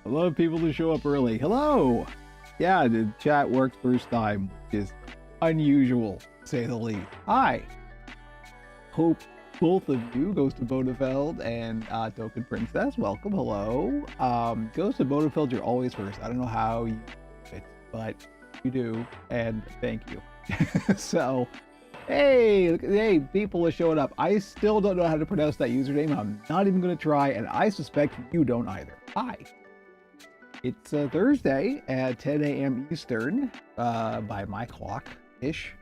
I love people to show up early. Hello. Yeah, the chat worked first time, which is unusual, to say the least. Hi. Hope both of you, Ghost of Bonafeld and Token Princess, welcome. Hello. Ghost of Bonafeld, you're always first. I don't know how you do it, but you do, and thank you. So, hey, people are showing up. I still don't know how to pronounce that username. I'm not even going to try, and I suspect you don't either. Hi. It's Thursday at 10 a.m. Eastern, by my clock-ish.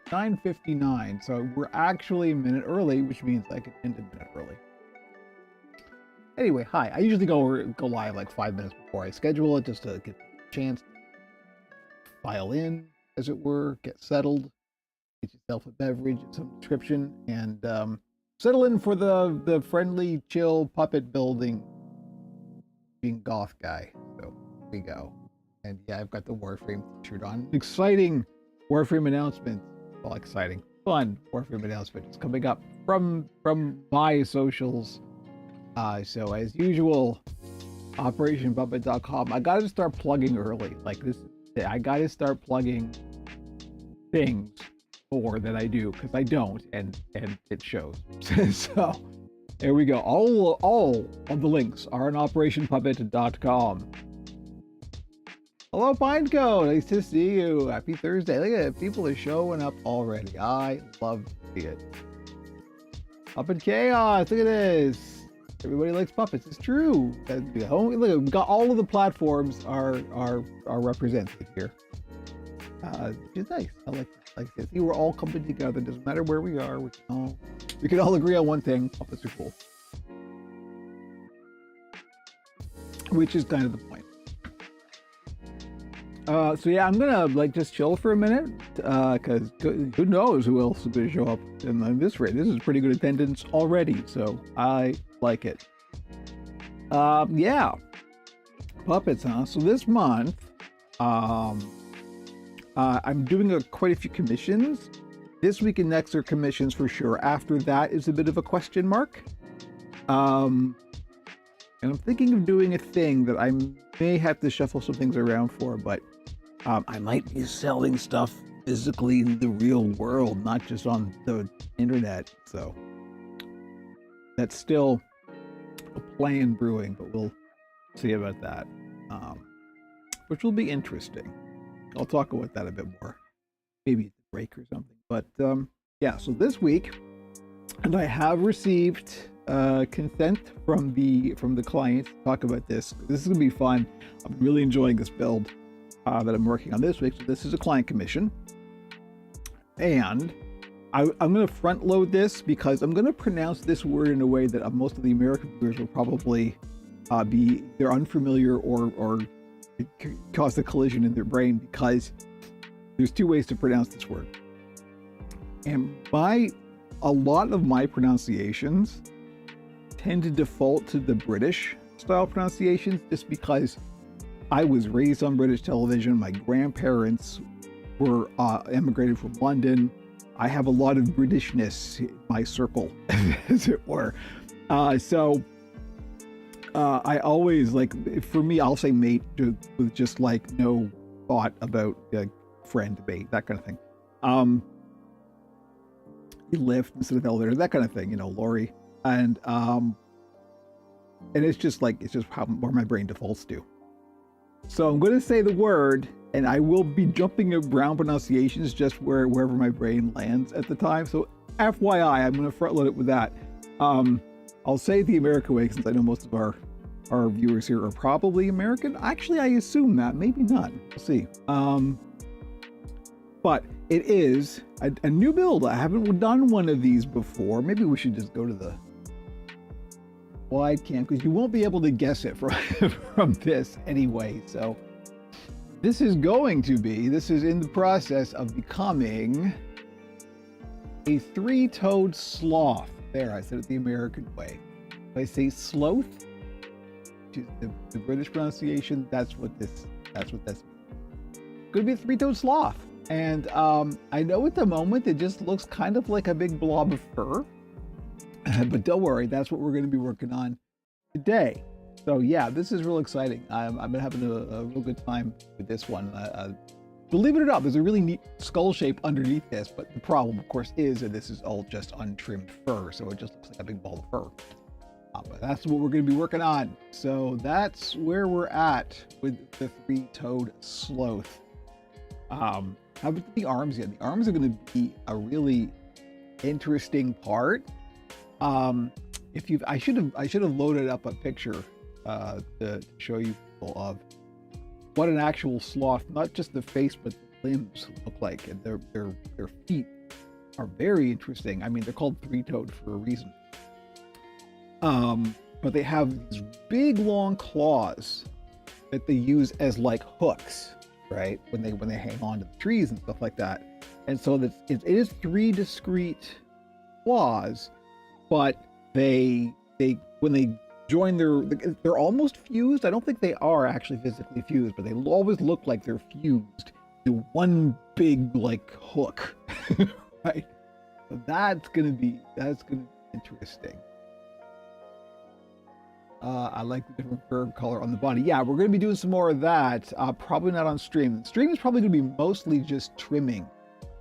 9:59, so we're actually a minute early, which means I can end a minute early. Anyway, hi. I usually go live like 5 minutes before I schedule it, just to get a chance to file in, as it were, get settled, get yourself a beverage and some description, and settle in for the friendly, chill puppet building being goth guy. So here we go. And yeah, I've got the Warframe t-shirt on. Exciting Warframe announcement. Well, exciting, fun Warframe announcement is coming up from my socials. So as usual, OperationPuppet.com. I gotta start plugging early. Like this, I gotta start plugging things more than I do, because I don't, and it shows. So there we go. All of the links are on OperationPuppet.com. Hello, Pineco. Nice to see you. Happy Thursday. Look at it. People are showing up already. I love to see it. Up in chaos. Look at this. Everybody likes puppets. It's true. Look, we've got all of the platforms are represented here. Which is nice. I like that. Like this. We're all coming together. Doesn't matter where we are. We can all agree on one thing. Puppets are cool. Which is kind of the point. So yeah, I'm gonna like just chill for a minute, because who knows who else is gonna show up in this rate. This is pretty good attendance already, so I like it. Yeah, puppets, huh? So this month, I'm doing quite a few commissions. This week and next are commissions for sure. After that is a bit of a question mark. And I'm thinking of doing a thing that I may have to shuffle some things around for, but I might be selling stuff physically in the real world, not just on the internet. So that's still a plan brewing, but we'll see about that, which will be interesting. I'll talk about that a bit more, maybe at the break or something. But yeah, so this week, and I have received consent from the client to talk about this. This is gonna be fun. I'm really enjoying this build that I'm working on this week. So this is a client commission, and I'm gonna front load this because I'm gonna pronounce this word in a way that most of the American viewers will probably be either unfamiliar or cause a collision in their brain, because there's two ways to pronounce this word, and a lot of my pronunciations tend to default to the British style pronunciations, just because I was raised on British television. My grandparents were emigrated from London. I have a lot of Britishness in my circle, as it were. So I always, like, for me, I'll say mate with just like no thought about friend, mate, that kind of thing. Lift instead of elevator, that kind of thing, Lori. And it's just where my brain defaults to. So I'm going to say the word, and I will be jumping around pronunciations just wherever my brain lands at the time. So FYI, I'm going to front load it with that. I'll say it the American way, since I know most of our viewers here are probably American. Actually, I assume that, maybe not. We'll see. But it is a new build. I haven't done one of these before. Maybe we should just go to the wide cam, because you won't be able to guess it from this anyway. So this is in the process of becoming a three-toed sloth. There, I said it the American way. If I say sloth, which is the British pronunciation, that's what this means. Could be a three-toed sloth. And I know at the moment it just looks kind of like a big blob of fur. But don't worry, that's what we're going to be working on today. So yeah, this is real exciting. I've been having a real good time with this one. Believe it or not, there's a really neat skull shape underneath this, but the problem, of course, is that this is all just untrimmed fur, so it just looks like a big ball of fur. But that's what we're going to be working on. So that's where we're at with the three-toed sloth. Haven't the arms yet. The arms are going to be a really interesting part. I should have loaded up a picture to show you people of what an actual sloth, not just the face, but the limbs look like, and their feet are very interesting. I mean, they're called three-toed for a reason. But they have these big long claws that they use as like hooks, right? When they hang on to the trees and stuff like that. And so it is three discrete claws, but they when they join they're almost fused. I don't think they are actually physically fused, but they always look like they're fused to one big like hook, right? So that's gonna be interesting. I like the different fur color on the body. Yeah, we're going to be doing some more of that. Probably not on stream. Stream is probably going to be mostly just trimming,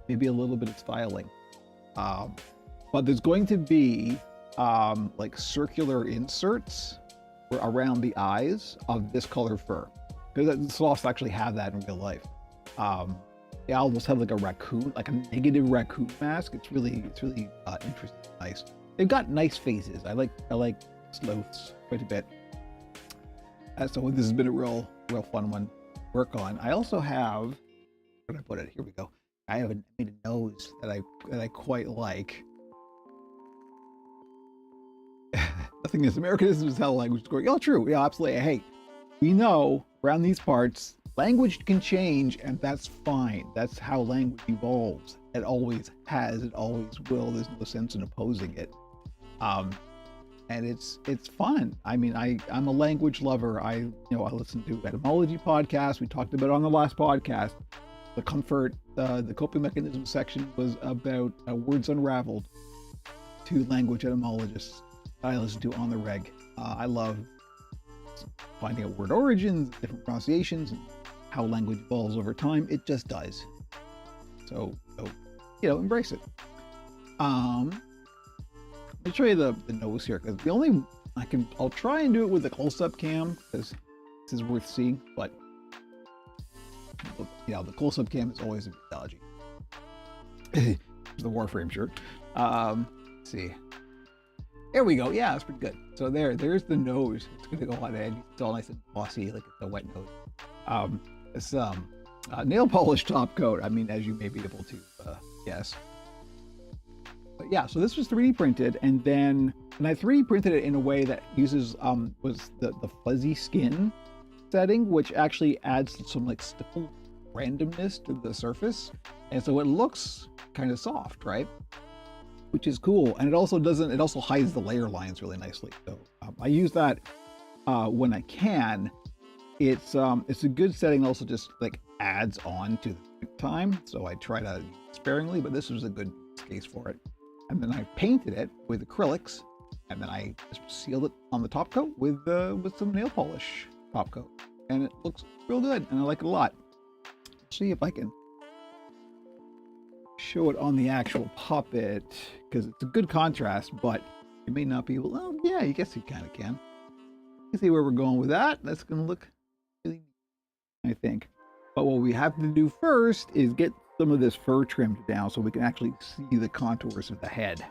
maybe a little bit of styling. But there's going to be like circular inserts around the eyes of this color fur, because the sloths actually have that in real life. They almost have like a raccoon, like a negative raccoon mask. It's really interesting, nice. They've got nice faces. I like sloths quite a bit. So this has been a real fun one to work on. I also have, where did I put it? Here we go. I have made a nose that I quite like. Nothing is Americanism is how language is going. Oh, true. Yeah, absolutely. Hey, we know around these parts, language can change, and that's fine. That's how language evolves. It always has. It always will. There's no sense in opposing it. And it's fun. I mean, I'm a language lover. I listen to etymology podcasts. We talked about it on the last podcast. The coping mechanism section was about words unraveled to language etymologists I listen to on the reg. I love finding out word origins, different pronunciations, and how language evolves over time. It just does. So embrace it. Let me show you the nose here, because I'll try and do it with the close-up cam, because this is worth seeing, but the close-up cam is always a bit dodgy. The Warframe shirt. Let's see. There we go. Yeah, that's pretty good. So there's the nose. It's gonna go on edge. It's all nice and glossy, like it's a wet nose. It's nail polish top coat. I mean, as you may be able to guess. But yeah, so this was 3D printed, and I 3D printed it in a way that uses was the fuzzy skin setting, which actually adds some like stipple randomness to the surface, and so it looks kind of soft, right? Which is cool, and it also hides the layer lines really nicely. So I use that when I can. It's a good setting. Also, just like adds on to the time, so I try to sparingly, but this was a good case for it. And then I painted it with acrylics, and then I just sealed it on the top coat with some nail polish top coat, and it looks real good, and I like it a lot. Let's see if I can show it on the actual puppet, because it's a good contrast, but you may not be able. Well, yeah, I guess you kind of can. You can see where we're going with that. That's going to look really neat, I think. But what we have to do first is get some of this fur trimmed down so we can actually see the contours of the head.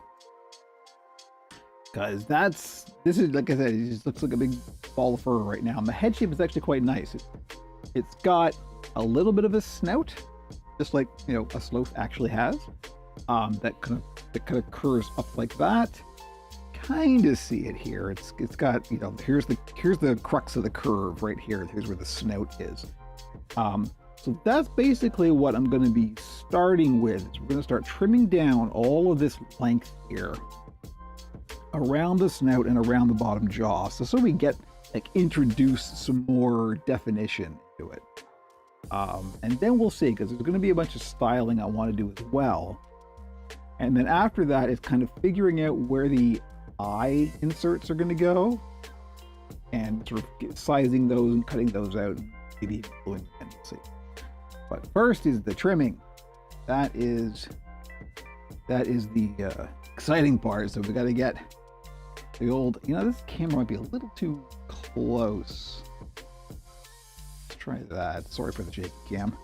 Because this is, like I said, it just looks like a big ball of fur right now. And the head shape is actually quite nice. It's got a little bit of a snout, just like, a sloth actually has. That kind of curves up like that. Kind of see it here. It's got, here's the crux of the curve right here. Here's where the snout is. So that's basically what I'm going to be starting with. We're going to start trimming down all of this length here around the snout and around the bottom jaw. So we get introduce some more definition to it. And then we'll see, because there's going to be a bunch of styling I want to do as well. And then after that, it's kind of figuring out where the eye inserts are going to go. and sort of sizing those and cutting those out, maybe gluing them, we'll see. But first is the trimming. That is the exciting part. So we got to get the old, this camera might be a little too close. Let's try that. Sorry for the shaky cam.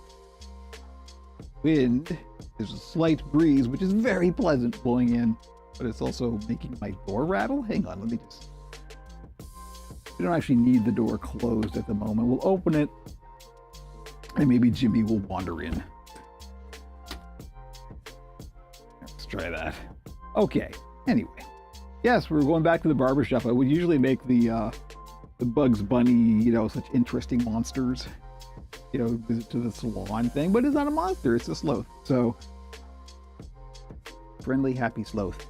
Wind, there's a slight breeze, which is very pleasant blowing in, but it's also making my door rattle. Hang on, we don't actually need the door closed at the moment. We'll open it and maybe Jimmy will wander in. Let's try that. Okay, anyway. Yes, we're going back to the barbershop. I would usually make the Bugs Bunny, such interesting monsters, visit to the salon thing, but it's not a monster, it's a sloth. So, friendly, happy sloth.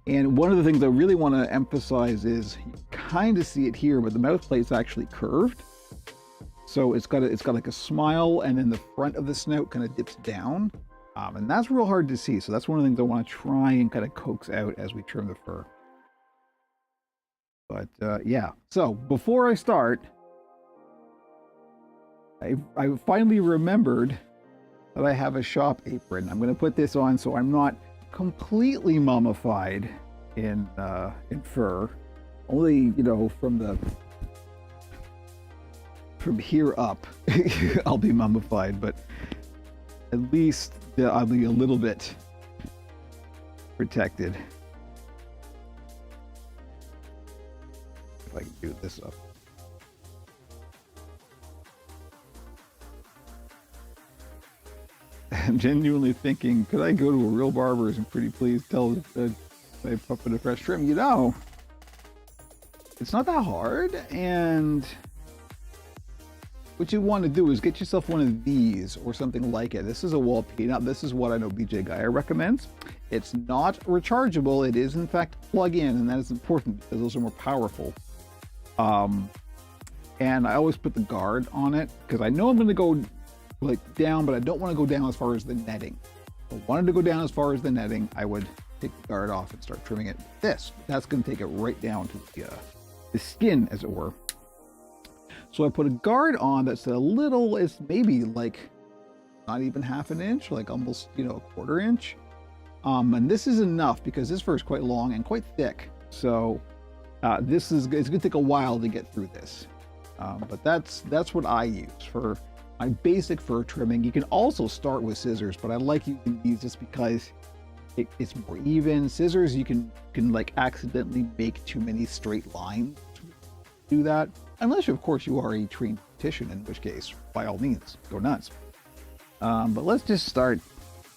And one of the things I really want to emphasize is, you kind of see it here, but the mouth plate's actually curved. So it's got like a smile, and then the front of the snout kind of dips down. And that's real hard to see. So that's one of the things I want to try and kind of coax out as we trim the fur. But yeah, so before I start, I finally remembered that I have a shop apron. I'm going to put this on so I'm not completely mummified in fur. Only, from here up, I'll be mummified, but at least I'll be a little bit protected. If I can do this up. I'm genuinely thinking, could I go to a real barber's and pretty please tell my puppet a fresh trim? It's not that hard, and what you want to do is get yourself one of these or something like it. This is a wall peanut. This is what I know BJ Geyer recommends. It's not rechargeable. It is in fact plug-in, and that is important because those are more powerful. And I always put the guard on it because I know I'm going to go down, but I don't want to go down as far as the netting. If I wanted to go down as far as the netting, I would take the guard off and start trimming it. That's going to take it right down to the skin, as it were. So I put a guard on that's it's maybe not even half an inch, almost, a quarter inch. And this is enough because this fur is quite long and quite thick. So it's going to take a while to get through this. But that's what I use for my basic fur trimming. You can also start with scissors, but I like using these just because it's more even. Scissors, you can accidentally make too many straight lines to do that. Unless, of course, you are a trained beautician, in which case, by all means, go nuts. But let's just start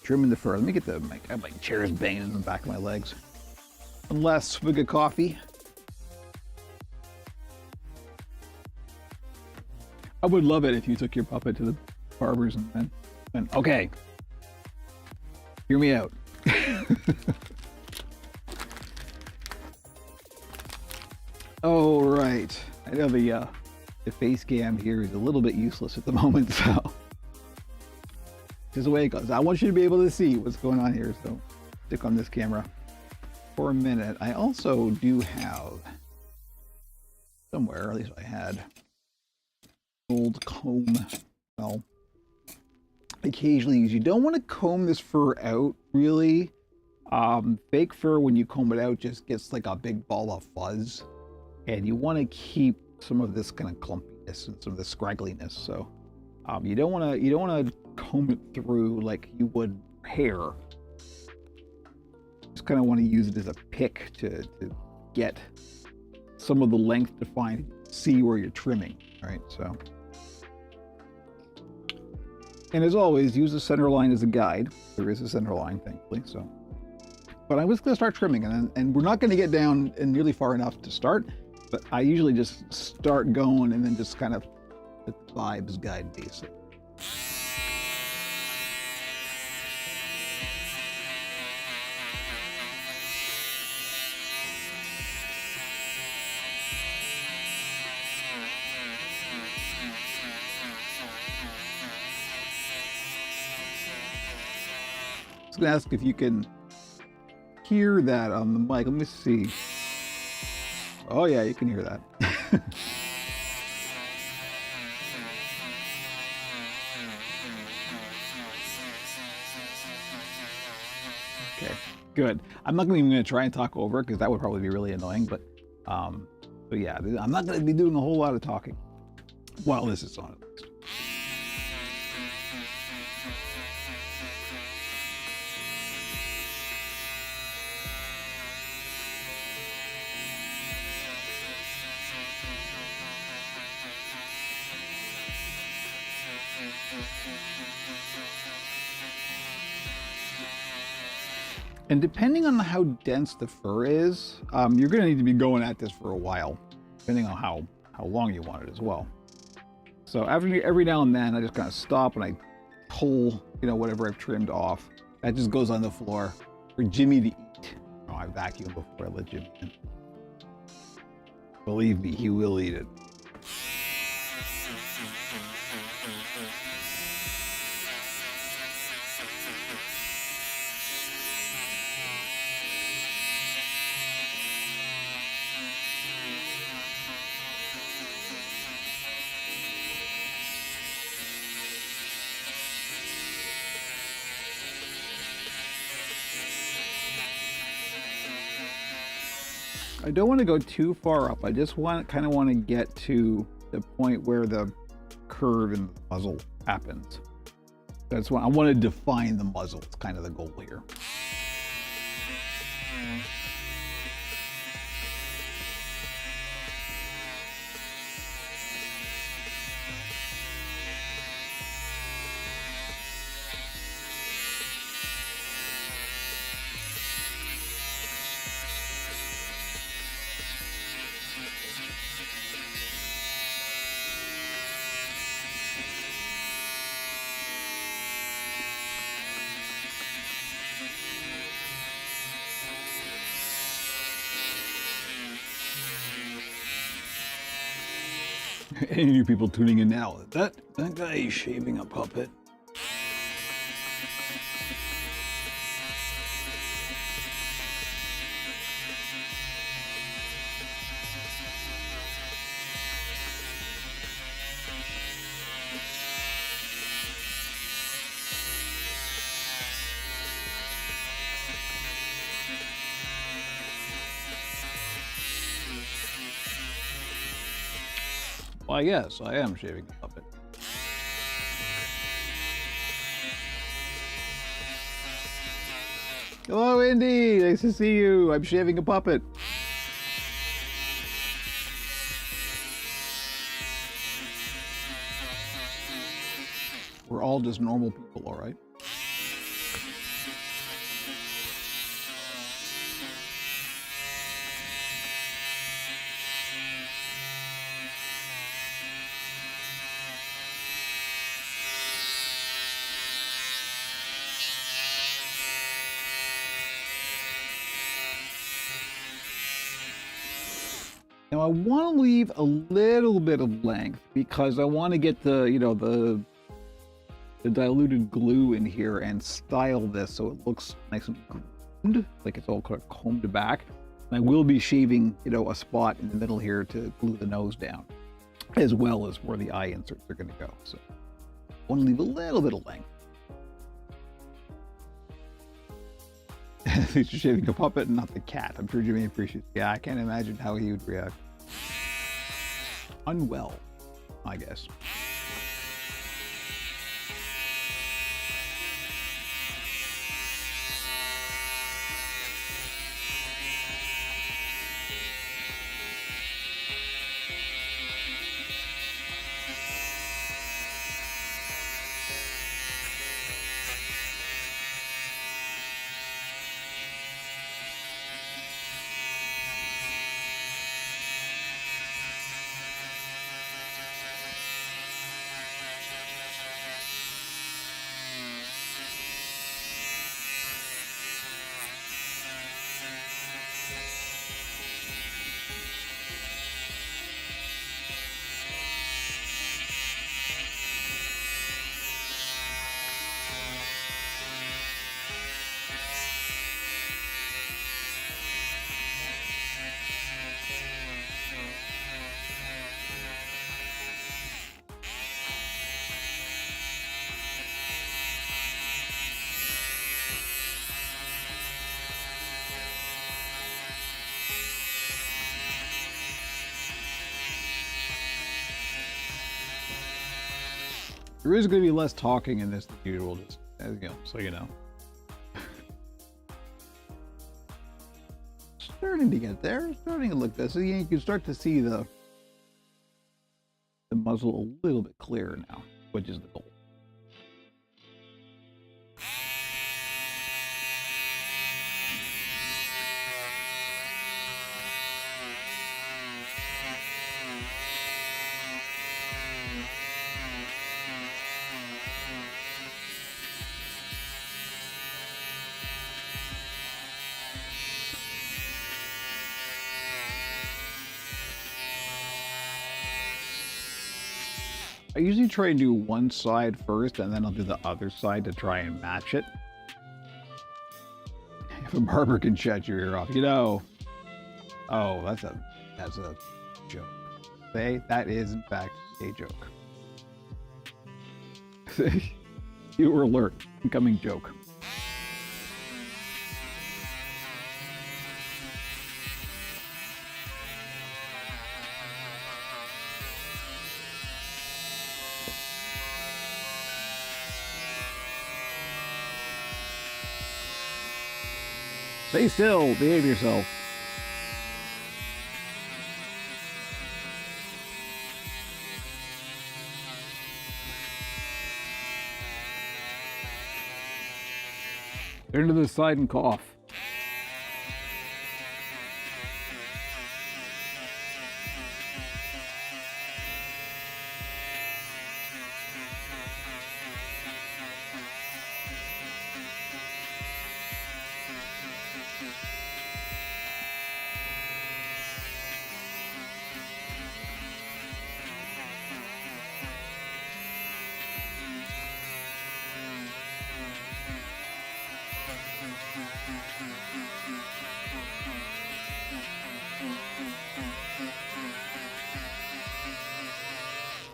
trimming the fur. Let me get my chair's banging in the back of my legs. One last swig of coffee. I would love it if you took your puppet to the barber's and then okay, hear me out. All right. I know the face cam here is a little bit useless at the moment, so this is the way it goes. I want you to be able to see what's going on here, so stick on this camera for a minute. I also do have somewhere, at least I had, old comb. Well, occasionally you don't want to comb this fur out, really. Fake fur, when you comb it out, just gets like a big ball of fuzz. And you want to keep some of this kind of clumpiness and some of the scraggliness. So you don't want to comb it through like you would hair. Just kind of want to use it as a pick to get some of the length defined, see where you're trimming. All right, so. And as always, use the center line as a guide. There is a center line, thankfully. So, but I'm just going to start trimming, and we're not going to get down nearly far enough to start. But I usually just start going and then just kind of let the vibes guide me. So. I was going to ask if you can hear that on the mic. Let me see. Oh yeah, you can hear that. Okay, good. I'm not even going to try and talk over it because that would probably be really annoying. But yeah, I'm not going to be doing a whole lot of talking while this is on at least. And depending on how dense the fur is, you're going to need to be going at this for a while, depending on how long you want it as well. So every now and then, I just kind of stop and I pull, whatever I've trimmed off. That just goes on the floor for Jimmy to eat. Oh, I vacuum before I let Jimmy in. Believe me, he will eat it. I don't want to go too far up. I just kind of want to get to the point where the curve in the muzzle happens. That's what I want to define the muzzle. It's kind of the goal here. Any of you people tuning in now, that guy is shaving a puppet. Why, yes, I am shaving a puppet. Hello, Indy. Nice to see you. I'm shaving a puppet. We're all just normal people, all right? Now I want to leave a little bit of length because I want to get the diluted glue in here and style this so it looks nice and groomed, like it's all kind of combed back. And I will be shaving, a spot in the middle here to glue the nose down, as well as where the eye inserts are going to go. So I want to leave a little bit of length. He's shaving a puppet and not the cat. I'm sure Jimmy appreciates it. Yeah, I can't imagine how he would react. Unwell, I guess. There is going to be less talking in this than usual, just as you know, so you know. Starting to get there, starting to look this. So you can start to see the muzzle a little bit clearer now, which is the goal. I usually try and do one side first, and then I'll do the other side to try and match it. If a barber can shut your ear off, you know. Oh, that's a joke. That is in fact a joke. Viewer alert, incoming joke. Stay still, behave yourself. Turn to the side and cough.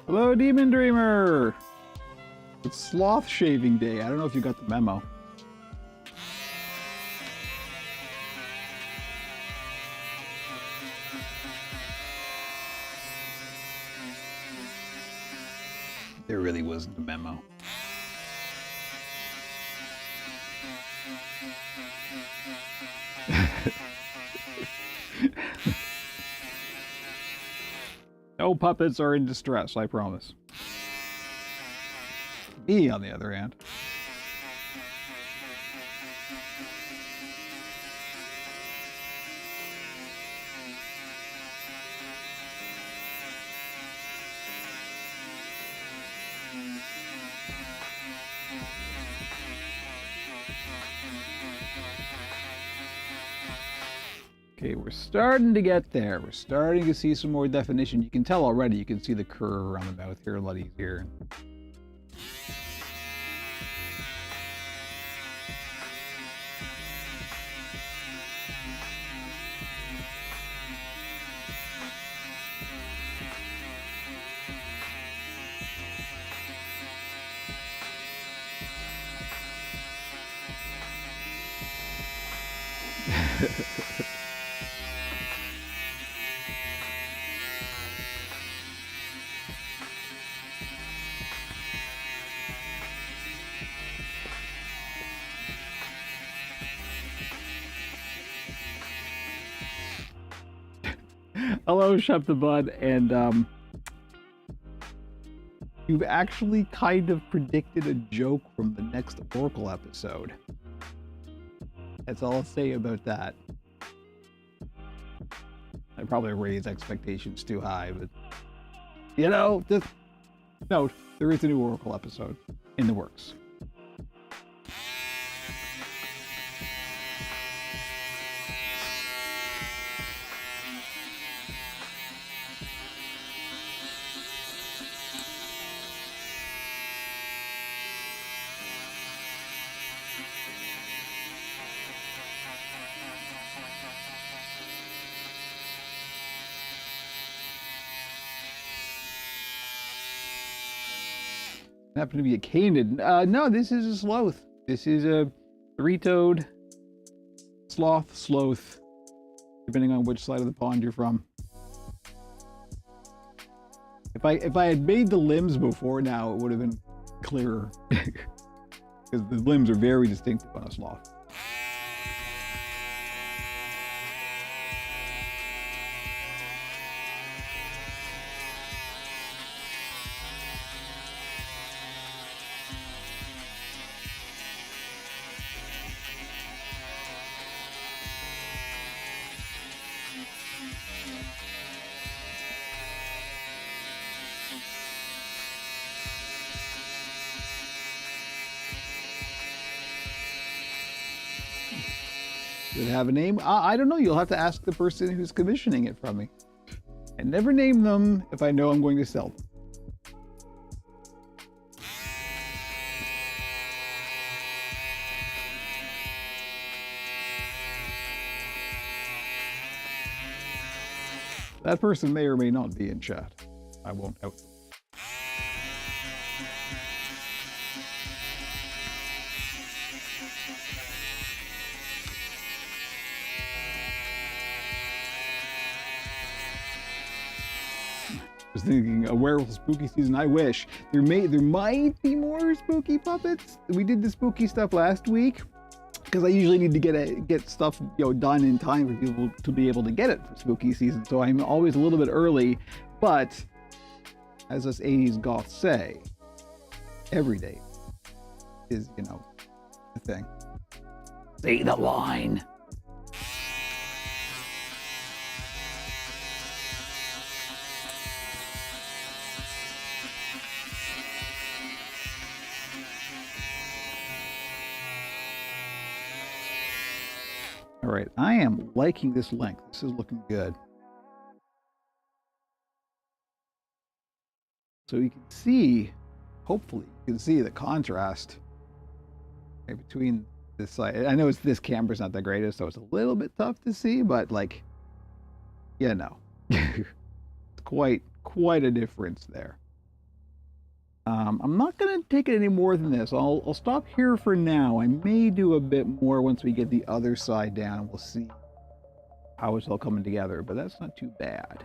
Hello, Demon Dreamer! It's Sloth Shaving Day. I don't know if you got the memo. There really wasn't a memo. No puppets are in distress, I promise. Me, on the other hand. Okay, we're starting to get there. We're starting to see some more definition. You can tell already. You can see the curve around the mouth here a lot easier. Hello, Shep the Bud, and you've actually kind of predicted a joke from the next Oracle episode. That's all I'll say about that. I probably raised expectations too high, but you know, just note there is a new Oracle episode in the works. Happen to be a canid. No, this is a sloth. This is a three-toed sloth, depending on which side of the pond you're from. If I had made the limbs before now, it would have been clearer because the limbs are very distinctive on a sloth. Does it have a name? I don't know. You'll have to ask the person who's commissioning it from me. I never name them if I know I'm going to sell them. That person may or may not be in chat. I won't out them. I was thinking a werewolf spooky season. I wish there might be more spooky puppets. We did the spooky stuff last week because I usually need to get stuff done in time for people to be able to get it for spooky season. So I'm always a little bit early, but as us 80s goths say, every day is the thing. Say the line. All right, I am liking this length. This is looking good. So you can see, hopefully, you can see the contrast between this side. I know this camera's not the greatest, so it's a little bit tough to see, but it's quite a difference there. I'm not going to take it any more than this. I'll stop here for now. I may do a bit more once we get the other side down, and we'll see how it's all coming together, but that's not too bad.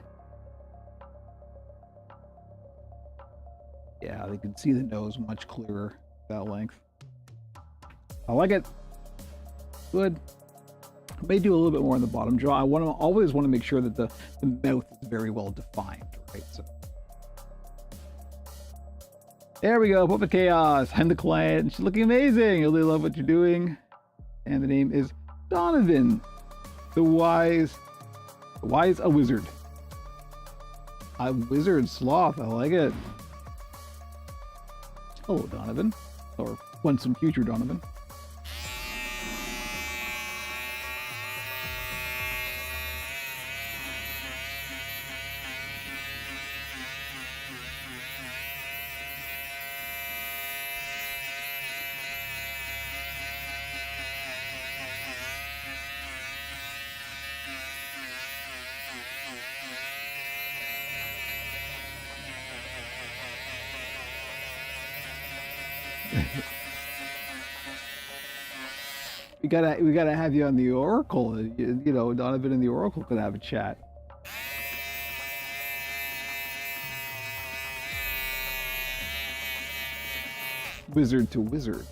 Yeah, they can see the nose much clearer that length. I like it. Good. I may do a little bit more on the bottom jaw. I always want to make sure that the mouth is very well defined, right? So there we go, Puppet Chaos. I'm the client. She's looking amazing. I really love what you're doing. And the name is Donovan, the wise a wizard. A wizard sloth. I like it. Hello, Donovan, or once in future Donovan. We gotta have you on the Oracle. Donovan and the Oracle could have a chat. Wizard to wizard.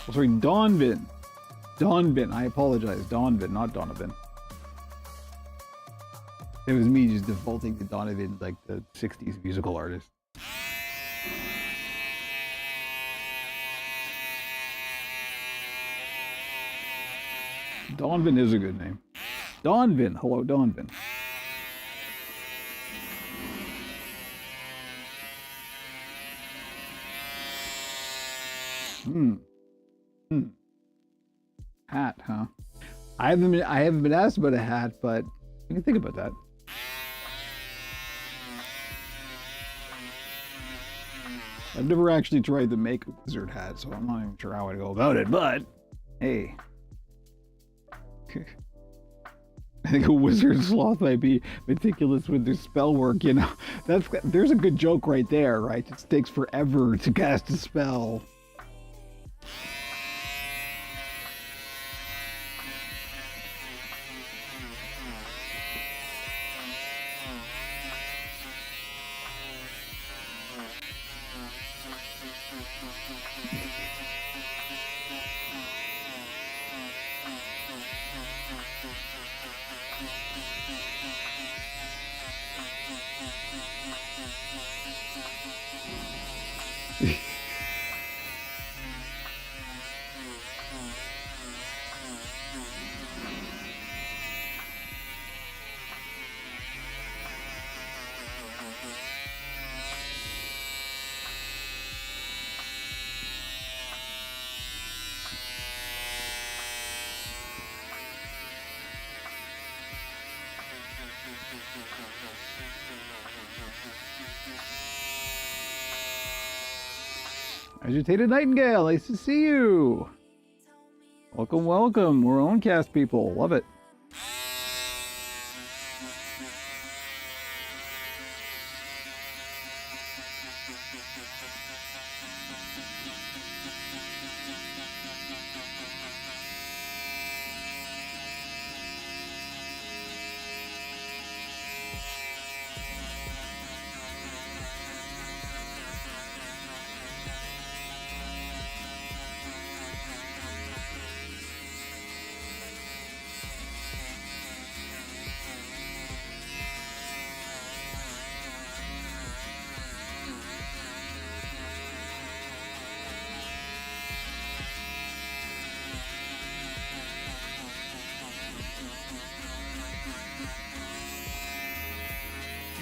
Oh, sorry, Donvin. Donvin. I apologize. Donvin, not Donovan. It was me just defaulting to Donovan, like the 60s musical artist. Donvin is a good name. Donvin. Hello, Donvin. Hat, huh? I haven't been asked about a hat, but you can think about that. I've never actually tried to make a wizard hat, so I'm not even sure how I'd go about it, but hey. I think a wizard sloth might be meticulous with their spell work, you know. There's a good joke right there, right? It takes forever to cast a spell. Agitated Nightingale, nice to see you. Welcome, welcome. We're own cast people. Love it.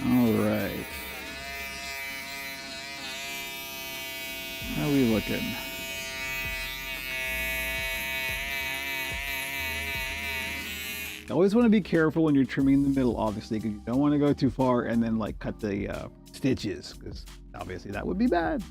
All right. How are we looking? Always want to be careful when you're trimming in the middle, obviously, because you don't want to go too far and then like cut the stitches, because obviously that would be bad.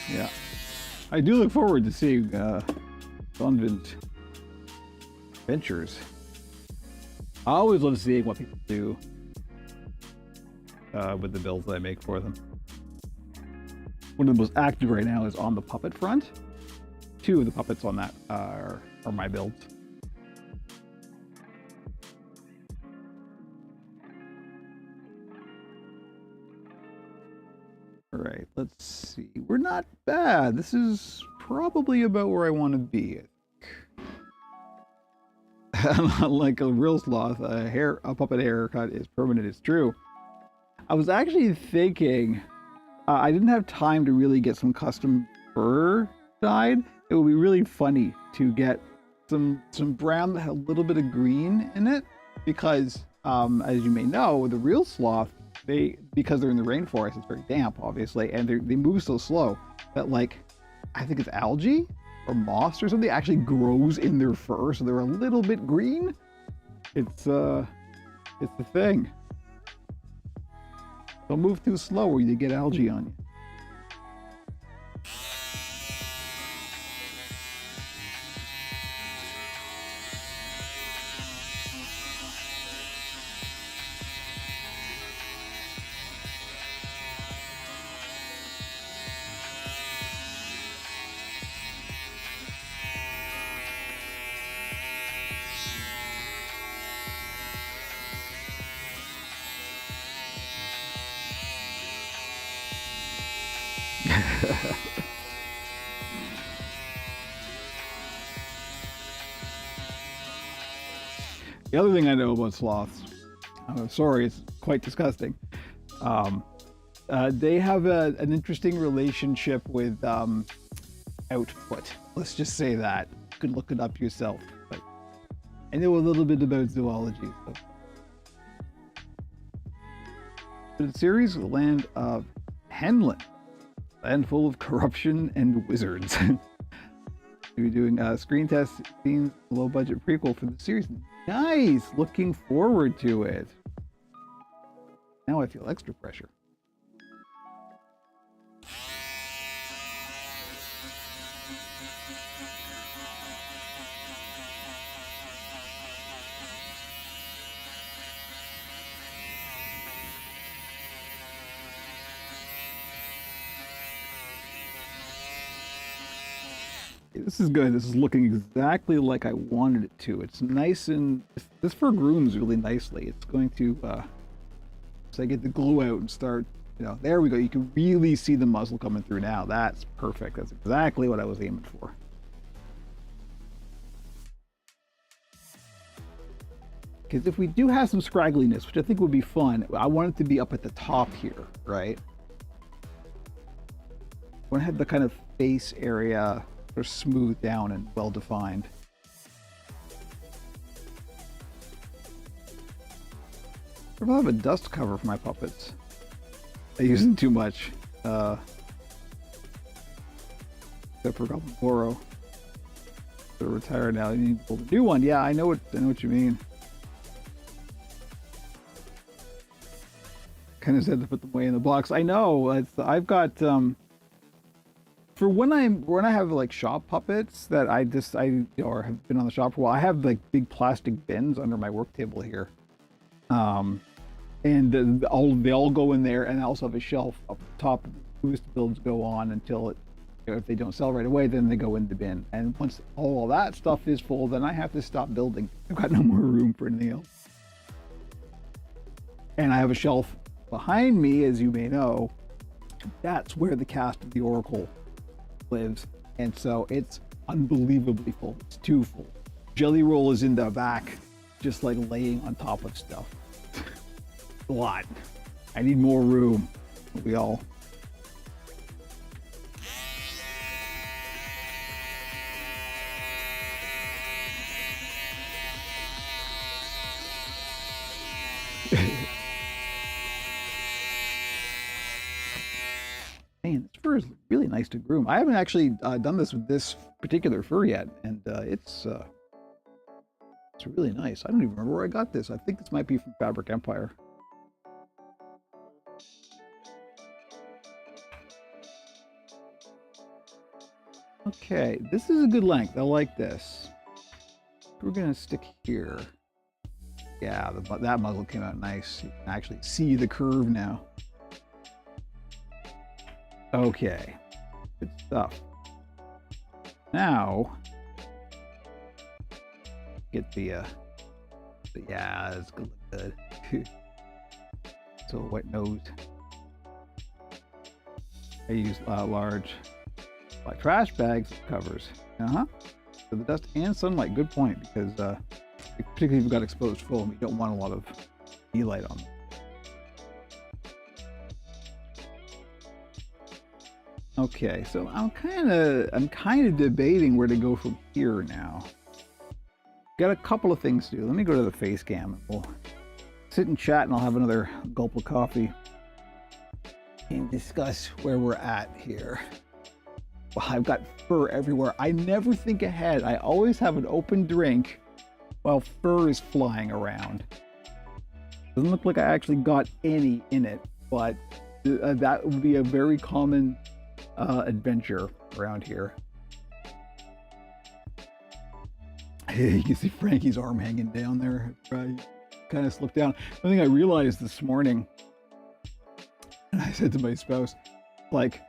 Yeah, I do look forward to seeing Donvin's adventures. I always love seeing what people do with the builds that I make for them. One of the most active right now is on the puppet front. Two of the puppets on that are my builds. All right, let's see. We're not bad. This is probably about where I want to be. Like a real sloth, a puppet haircut is permanent. It's true. I was actually thinking, I didn't have time to really get some custom fur dyed. It would be really funny to get some brown that had a little bit of green in it, because as you may know, the real sloth, because they're in the rainforest, it's very damp, obviously, and they move so slow that, like, I think it's algae or moss or something actually grows in their fur, so they're a little bit green. It's the thing. Don't move too slow or you get algae on you. The other thing I know about sloths, I'm sorry, it's quite disgusting. They have an interesting relationship with output. Let's just say that. You can look it up yourself. But I know a little bit about zoology. So. The series Land of Henlin, land full of corruption and wizards. We're doing screen test scenes, low budget prequel for the series. Nice! Looking forward to it. Now I feel extra pressure. This is good. This is looking exactly like I wanted it to. It's nice and this fur grooms really nicely. It's going to so I get the glue out and start, you know, there we go. You can really see the muzzle coming through now. That's perfect. That's exactly what I was aiming for. Because if we do have some scraggliness, which I think would be fun, I want it to be up at the top here, right? I want to have the kind of face area sort of smooth down and well defined. I have a dust cover for my puppets. I use them too much. Except for Goblin Boro. They're retired now. You need to build a new one. Yeah, I know what you mean. Kind of said to put them away in the box. I know. I've got for when I have like shop puppets that I or have been on the shop for a while, I have like big plastic bins under my work table here. And they all go in there, and I also have a shelf up top. Boost builds go on until it, you know, if they don't sell right away, then they go in the bin. And once all that stuff is full, then I have to stop building. I've got no more room for anything else. And I have a shelf behind me, as you may know. That's where the cast of the Oracle lives, and so it's unbelievably full. It's too full. Jelly Roll is in the back, just like laying on top of stuff. A lot. I need more room. We all. Man, this fur is really nice to groom. I haven't actually done this with this particular fur yet, and it's really nice. I don't even remember where I got this. I think this might be from Fabric Empire. Okay, this is a good length. I like this. We're gonna stick here. Yeah, that muzzle came out nice. You can actually see the curve now. Okay, good stuff. Now, get the yeah, it's gonna look good. So white nose. I use large like trash bags covers. So the dust and sunlight. Good point, because particularly if you've got exposed foam, you don't want a lot of daylight on them. Okay, so I'm kind of debating where to go from here now. Got a couple of things to do. Let me go to the face cam and we'll sit and chat, and I'll have another gulp of coffee and discuss where we're at here. Well, I've got fur everywhere. I never think ahead. I always have an open drink while fur is flying around. Doesn't look like I actually got any in it, but that would be a very common adventure around here. You can see Frankie's arm hanging down there. Right? Kind of slipped down. One thing I realized this morning, and I said to my spouse, like,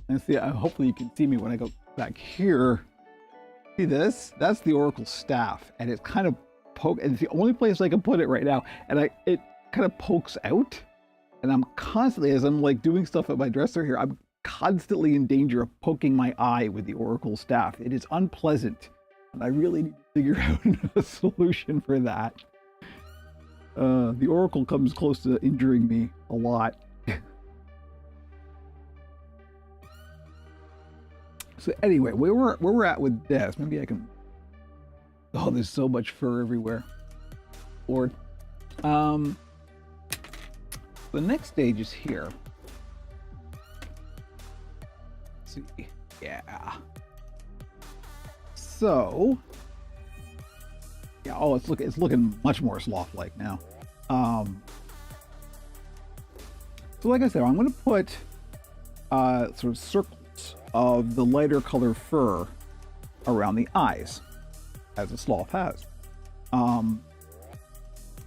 and see, hopefully you can see me when I go back here. See this? That's the Oracle staff, and it's kind of it's the only place I can put it right now, and it kind of pokes out, and I'm constantly, as I'm like doing stuff at my dresser here, I'm constantly in danger of poking my eye with the Oracle staff. It is unpleasant, and I really need to figure out a solution for that. The Oracle comes close to injuring me a lot. So anyway, where we're at with this, maybe I can. Oh, there's so much fur everywhere. Lord. The next stage is here. Let's see. Yeah. So. Yeah. Oh, it's looking much more sloth-like now. So like I said, I'm going to put sort of circles of the lighter color fur around the eyes, as a sloth has. And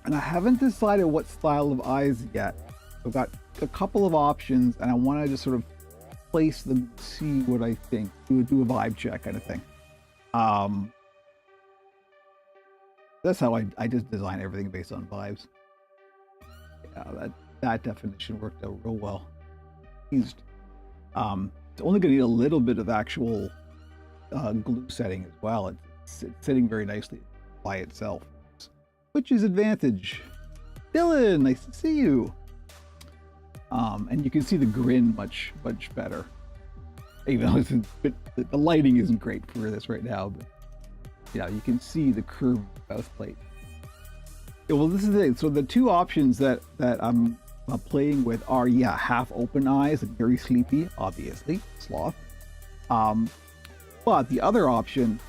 I haven't decided what style of eyes yet. I've got a couple of options, and I want to just sort of place them, see what I think, do a vibe check kind of thing. That's how I just design everything based on vibes. Yeah, that definition worked out real well. It's only going to need a little bit of actual glue setting as well. It's sitting very nicely by itself, which is advantage. Dylan, nice to see you. And you can see the grin much better, even though the lighting isn't great for this right now. But yeah, you can see the curved mouth plate. Yeah, well, this is it. So the two options that I'm playing with are, yeah, half open eyes, and very sleepy, obviously, sloth. But the other option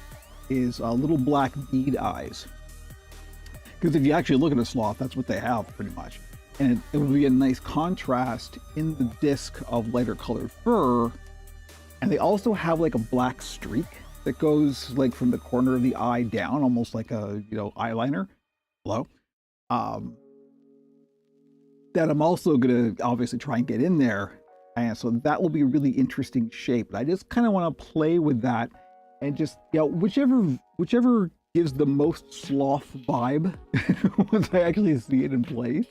is little black bead eyes. Because if you actually look at a sloth, that's what they have pretty much. And it would be a nice contrast in the disc of lighter colored fur. And they also have like a black streak that goes like from the corner of the eye down, almost like a, eyeliner. Hello. That I'm also going to obviously try and get in there. And so that will be a really interesting shape. But I just kind of want to play with that and just, whichever gives the most sloth vibe once I actually see it in place,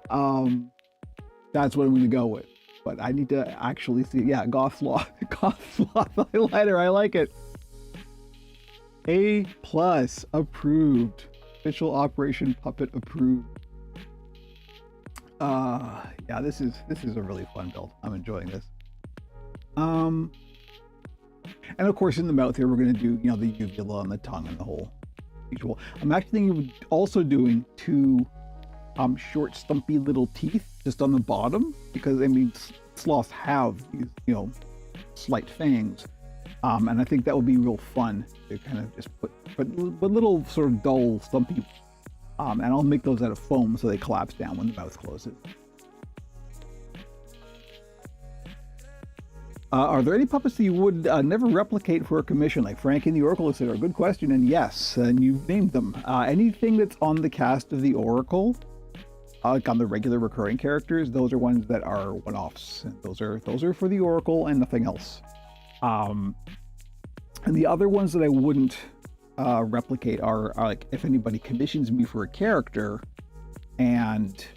that's what I'm going to go with. But I need to actually see, yeah, goth sloth highlighter. I like it. A+ approved. Official Operation Puppet approved. Yeah, this is a really fun build. I'm enjoying this. And of course, in the mouth here, we're going to do, the uvula and the tongue and the whole usual. I'm actually thinking of also doing two short, stumpy little teeth just on the bottom, because I mean, sloths have these, slight fangs. And I think that would be real fun to kind of just put little sort of dull, stumpy. And I'll make those out of foam so they collapse down when the mouth closes. Are there any puppets that you would never replicate for a commission, like Frankie and the Oracle, etc.? Good question, and yes, and you've named them. Anything that's on the cast of the Oracle, like on the regular recurring characters, those are ones that are one-offs. And those are for the Oracle and nothing else. And the other ones that I wouldn't replicate are like if anybody commissions me for a character and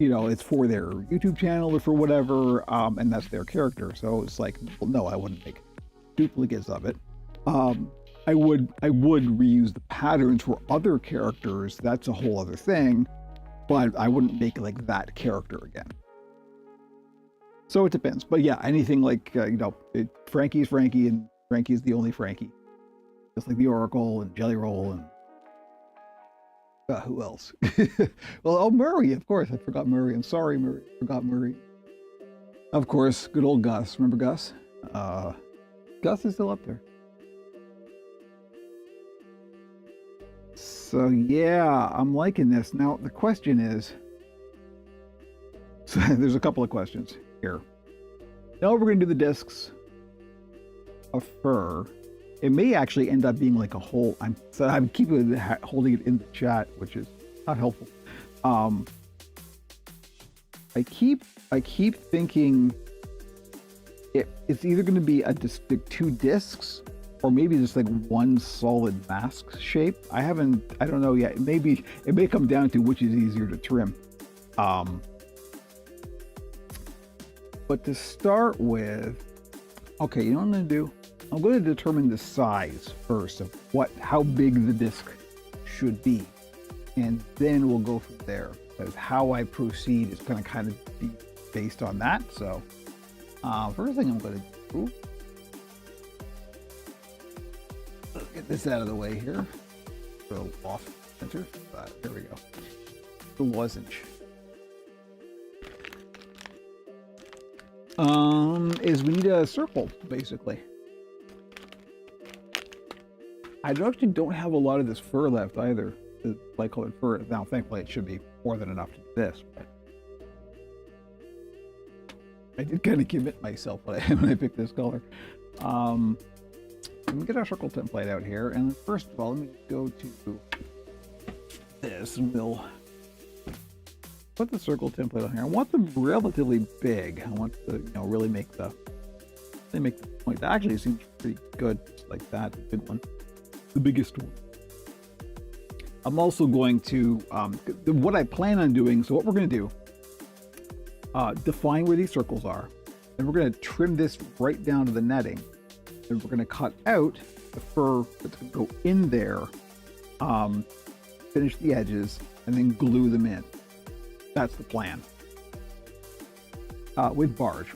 it's for their YouTube channel or for whatever, and that's their character, so it's like, well, no, I wouldn't make duplicates of it. I would reuse the patterns for other characters. That's a whole other thing, but I wouldn't make like that character again. So it depends. But yeah, anything like Frankie's Frankie, and Frankie's the only Frankie, just like the Oracle and Jelly Roll and who else? Well, Murray, of course. I forgot Murray. I'm sorry, Murray. Forgot Murray. Of course, good old Gus. Remember Gus? Gus is still up there. So yeah, I'm liking this. Now the question is, so there's a couple of questions here. Now we're going to do the discs of fur. It may actually end up being like a whole. I'm keeping holding it in the chat, which is not helpful. I keep thinking it's either going to be two discs, or maybe just like one solid mask shape. I don't know yet. It may come down to which is easier to trim. But to start with, okay, you know what I'm going to do? I'm going to determine the size first of how big the disc should be, and then we'll go from there. Because how I proceed is going to kind of be based on that. So, first thing I'm going to do this out of the way here. Go off center. There we go. The lozenge. Is we need a circle, basically. I actually don't have a lot of this fur left either. The light colored fur. Now, thankfully, it should be more than enough to do this. But I did kind of commit myself when I picked this color. Let me get our circle template out here. And first of all, let me go to this and we'll put the circle template on here. I want them relatively big. I want to, really make the point. That actually seems pretty good, just like that. The big one, the biggest one. I'm also going to what I plan on doing. So what we're going to do, define where these circles are, and we're going to trim this right down to the netting, and we're going to cut out the fur that's going to go in there, finish the edges, and then glue them in. That's the plan. With barge.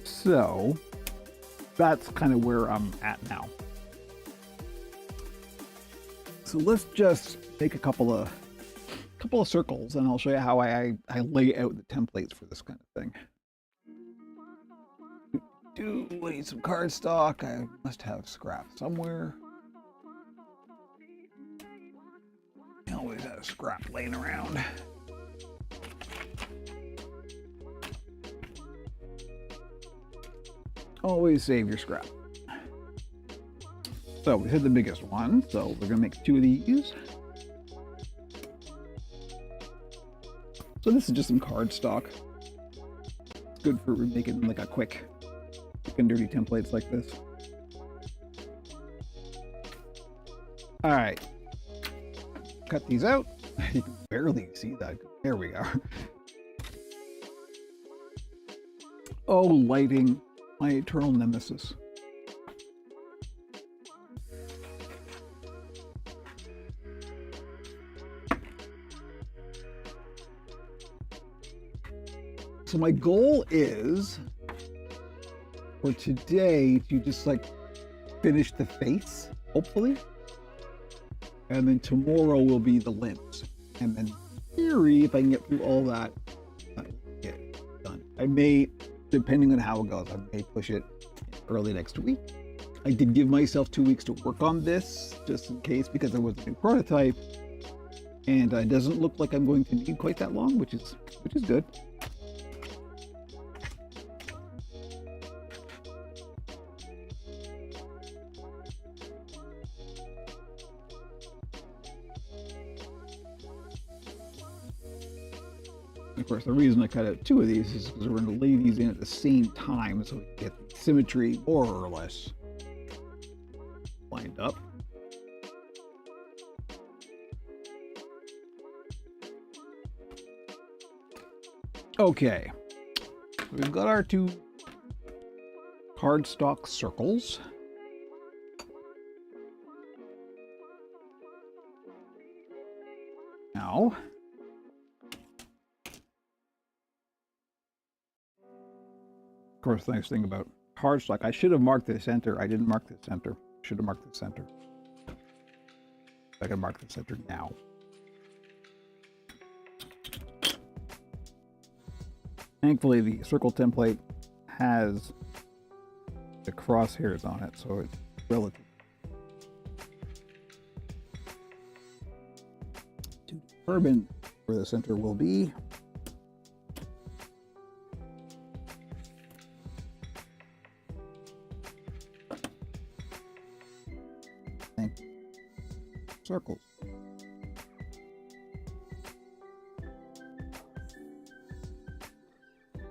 So that's kind of where I'm at now. So let's just make a couple of circles, and I'll show you how I lay out the templates for this kind of thing. We need some cardstock. I must have scrap somewhere. I always have scrap laying around. Always save your scrap. So we had the biggest one, so we're gonna make 2 of these. So this is just some cardstock. It's good for making like a quick and dirty templates like this. All right, cut these out. You can barely see that. There we are. Oh, lighting, my eternal nemesis. So my goal is for today to just like finish the face, hopefully. And then tomorrow will be the limbs. And then in theory, if I can get through all that, I'll get it done. I may, depending on how it goes, I may push it early next week. I did give myself 2 weeks to work on this, just in case, because there was a new prototype. And it doesn't look like I'm going to need quite that long, which is good. Of course, the reason I cut out 2 of these is because we're going to lay these in at the same time so we can get the symmetry more or less lined up. Okay, we've got our 2 cardstock circles. Now, of course, the nice thing about cardstock, I should have marked the center. I didn't mark the center. Should have marked the center. I can mark the center now. Thankfully, the circle template has the crosshairs on it, so it's relative. To determine where the center will be, circles.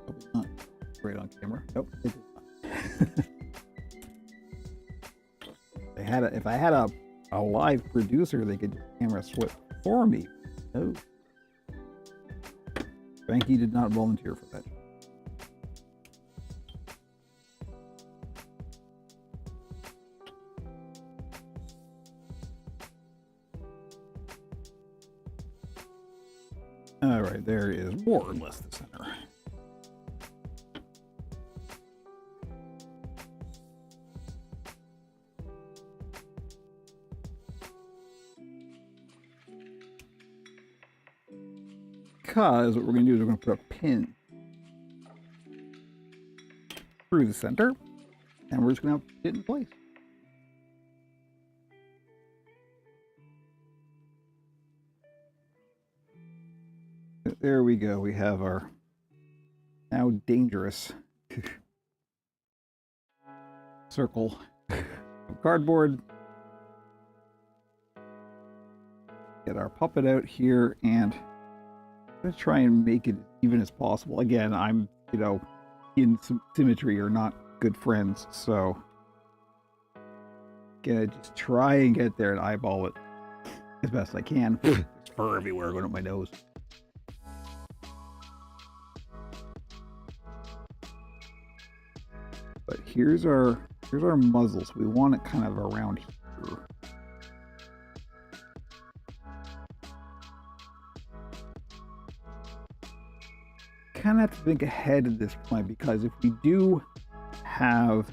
Probably not great on camera. Nope. If I had a live producer, they could camera switch for me. No. Frankie did not volunteer for that. All right, there is more or less the center. because what we're going to do is we're going to put a pin through the center, and we're just going to put it in place. There we go. We have our now dangerous circle of cardboard. Get our puppet out here, and I'm going to try and make it even as possible. Again, I'm, you know, in symmetry are not good friends, so gonna just try and get there and eyeball it as best I can. There's fur everywhere going up my nose. But here's our muzzle, so we want it kind of around here. Kind of have to think ahead at this point, because if we do have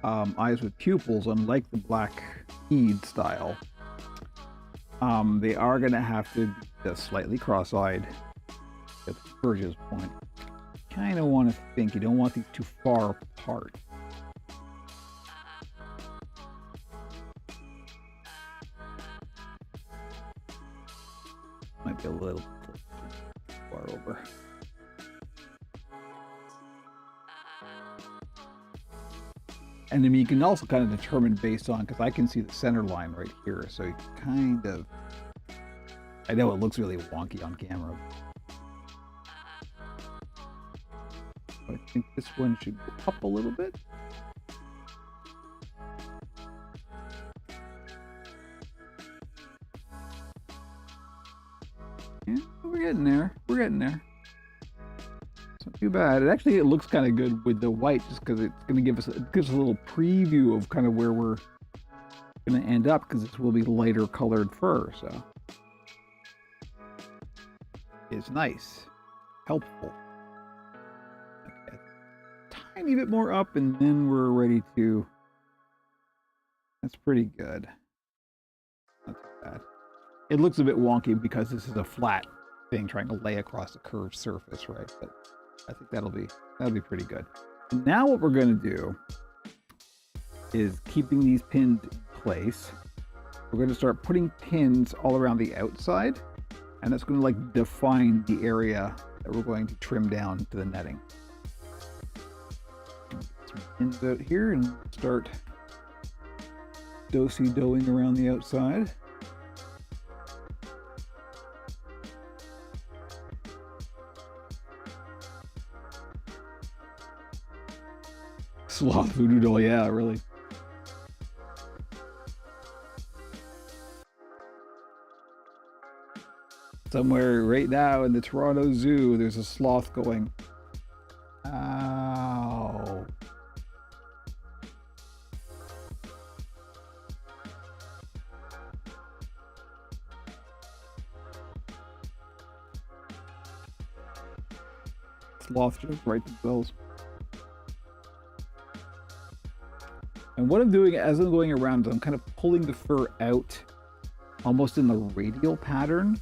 eyes with pupils, unlike the Blackheed style, they are going to have to be just slightly cross-eyed at the Purge's point. Kind of want to think, you don't want these too far apart. Might be a little far over. And I mean, you can also kind of determine based on, because I can see the center line right here, so you kind of, I know it looks really wonky on camera. I think this one should go up a little bit. Yeah, we're getting there. We're getting there. It's not too bad. It looks kind of good with the white, just because it's going to give us a little preview of kind of where we're going to end up, because this will be lighter colored fur. So it's nice, helpful. Okay. Tiny bit more up, and then we're ready to. That's pretty good. Not too bad. It looks a bit wonky because this is a flat thing trying to lay across a curved surface, right? But I think that'll be pretty good. And now what we're going to do is, keeping these pins in place, we're going to start putting pins all around the outside, and that's going to like define the area that we're going to trim down to the netting. Get some pins out here and start do-si-doing around the outside. Sloth voodoo doll, yeah, really. Somewhere right now in the Toronto Zoo, there's a sloth going, ow. Sloth just right themselves. And what I'm doing as I'm going around is I'm kind of pulling the fur out almost in the radial pattern.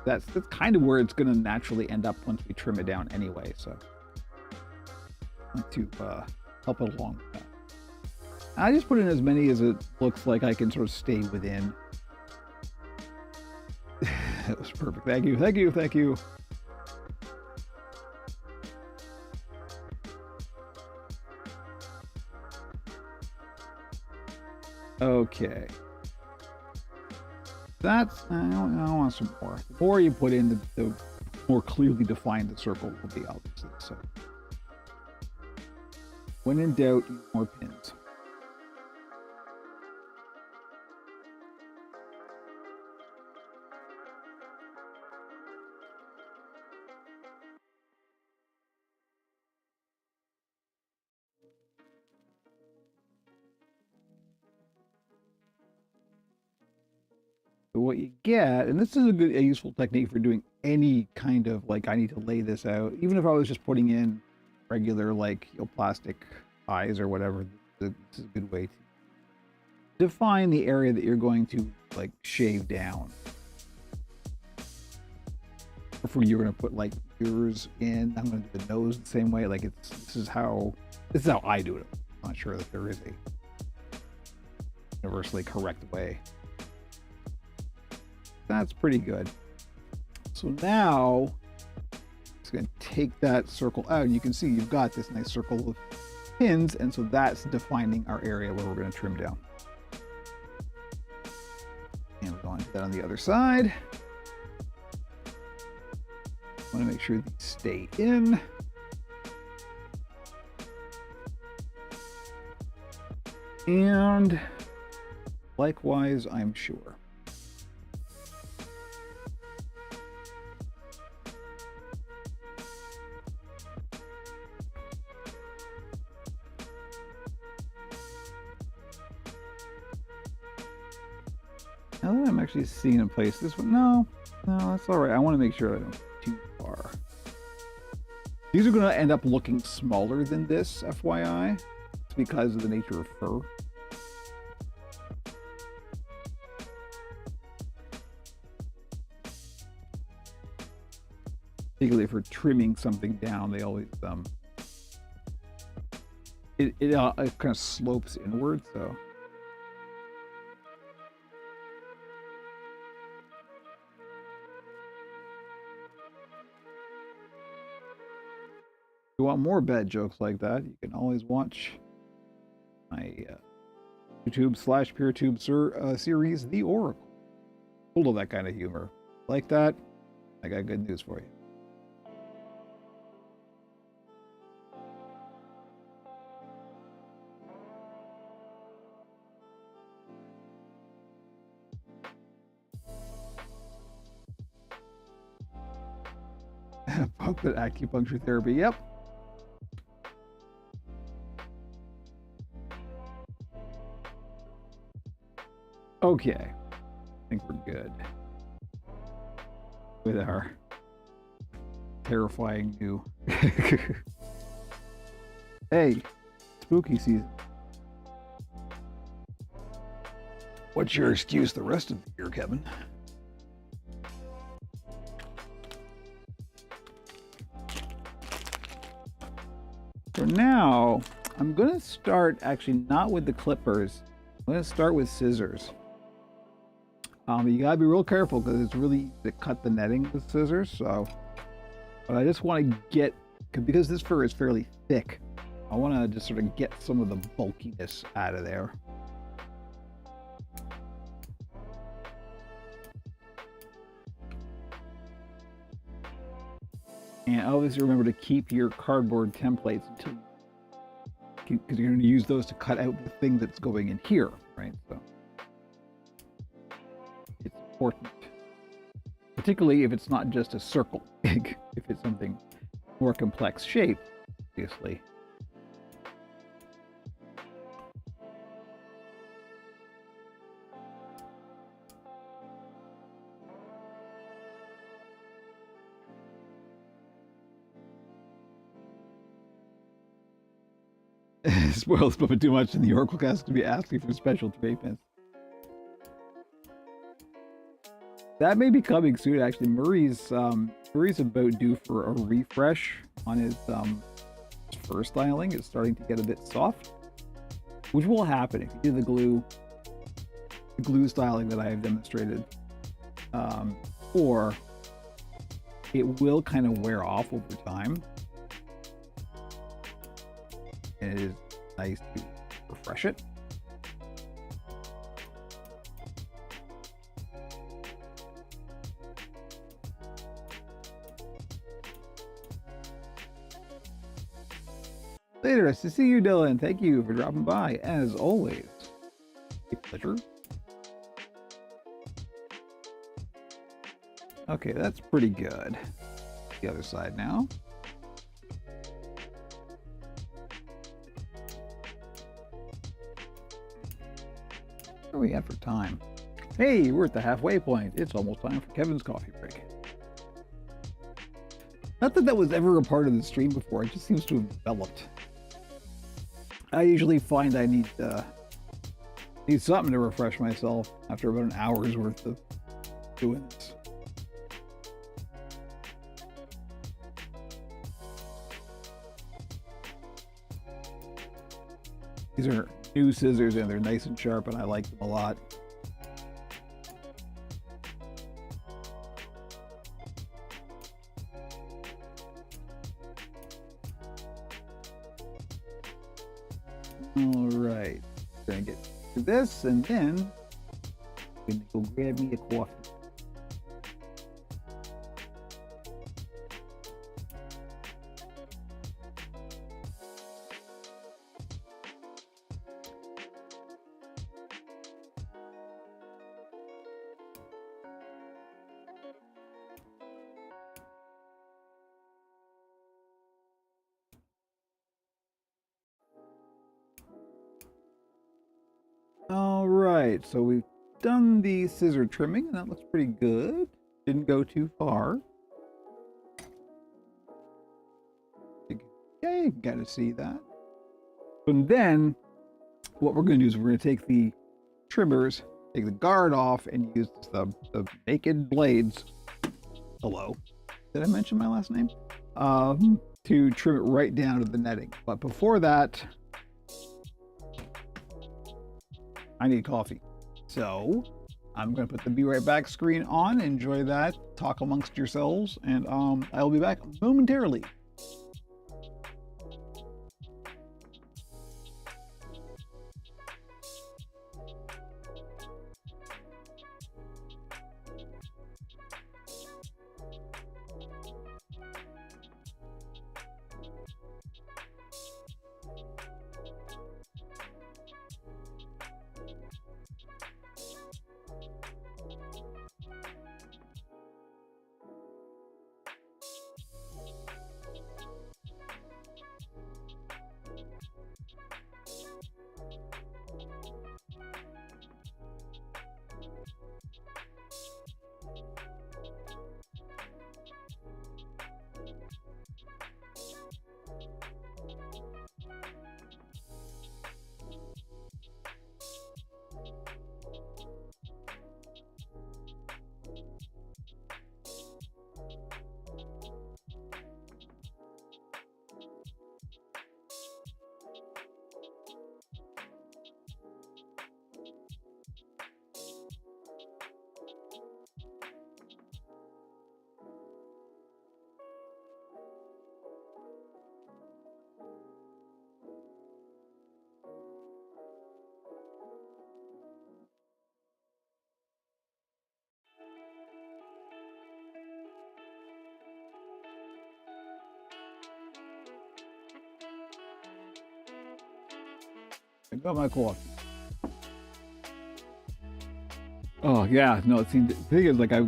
That's kind of where it's going to naturally end up once we trim it down anyway. So I want to help it along with that. I just put in as many as it looks like I can sort of stay within. That was perfect. Thank you. Thank you. Thank you. Okay. That's, I want some more. The more you put in, the more clearly defined the circle will be, obviously. So, when in doubt, use more pins. So what you get, and this is a useful technique for doing any kind of, like, I need to lay this out, even if I was just putting in regular, like, plastic eyes or whatever, this is a good way to define the area that you're going to like shave down. Before you're going to put like yours in, I'm going to do the nose the same way. Like this is how I do it. I'm not sure that there is a universally correct way. That's pretty good. So now it's going to take that circle out, and you can see you've got this nice circle of pins, and so that's defining our area where we're going to trim down. And we're going to do that on the other side. I want to make sure these stay in. And likewise, I'm sure. Now that I'm actually seeing in place this one, no, that's all right. I want to make sure I don't go too far. These are going to end up looking smaller than this, FYI. It's because of the nature of fur. Particularly for trimming something down, they always it kind of slopes inward, so. If you want more bad jokes like that, you can always watch my YouTube/PeerTube series, The Oracle. Full of that kind of humor. Like that? I got good news for you. Puppet acupuncture therapy, yep. Okay, I think we're good with our terrifying new. Hey, spooky season. What's your excuse the rest of the year, Kevin? So now I'm going to start actually not with the clippers. I'm going to start with scissors. You gotta be real careful because it's really easy to cut the netting with scissors. So, but I just want to get, because this fur is fairly thick, I want to just sort of get some of the bulkiness out of there. And always remember to keep your cardboard templates until, because you're going to use those to cut out the thing that's going in here, right? So it's important, particularly if it's not just a circle. If it's something more complex shape, obviously. Spoil this puppet too much, and the Oracle cast to be asking for special treatments. That may be coming soon, actually. Murray's about due for a refresh on his fur styling. It's starting to get a bit soft, which will happen if you do the glue styling that I have demonstrated. Or it will kind of wear off over time. And it is nice to refresh it. Later, nice to see you, Dylan. Thank you for dropping by, as always. A pleasure. Okay, that's pretty good. The other side now. What are we at for time? Hey, we're at the halfway point. It's almost time for Kevin's coffee break. Not that that was ever a part of the stream before, it just seems to have developed. I usually find I need Need something to refresh myself after about an hour's worth of doing this. These are new scissors and they're nice and sharp and I like them a lot. All right, gonna get to this and then I'm gonna go grab me a coffee. All right, so we've done the scissor trimming, and that looks pretty good. Didn't go too far. Okay, gotta see that. And then, what we're gonna do is we're gonna take the trimmers, take the guard off, and use the naked blades. Hello, did I mention my last name? To trim it right down to the netting. But before that, I need coffee. So I'm going to put the Be Right Back screen on, enjoy that, talk amongst yourselves, and I'll be back momentarily. I got my coffee. Oh yeah, no. The thing is, like, I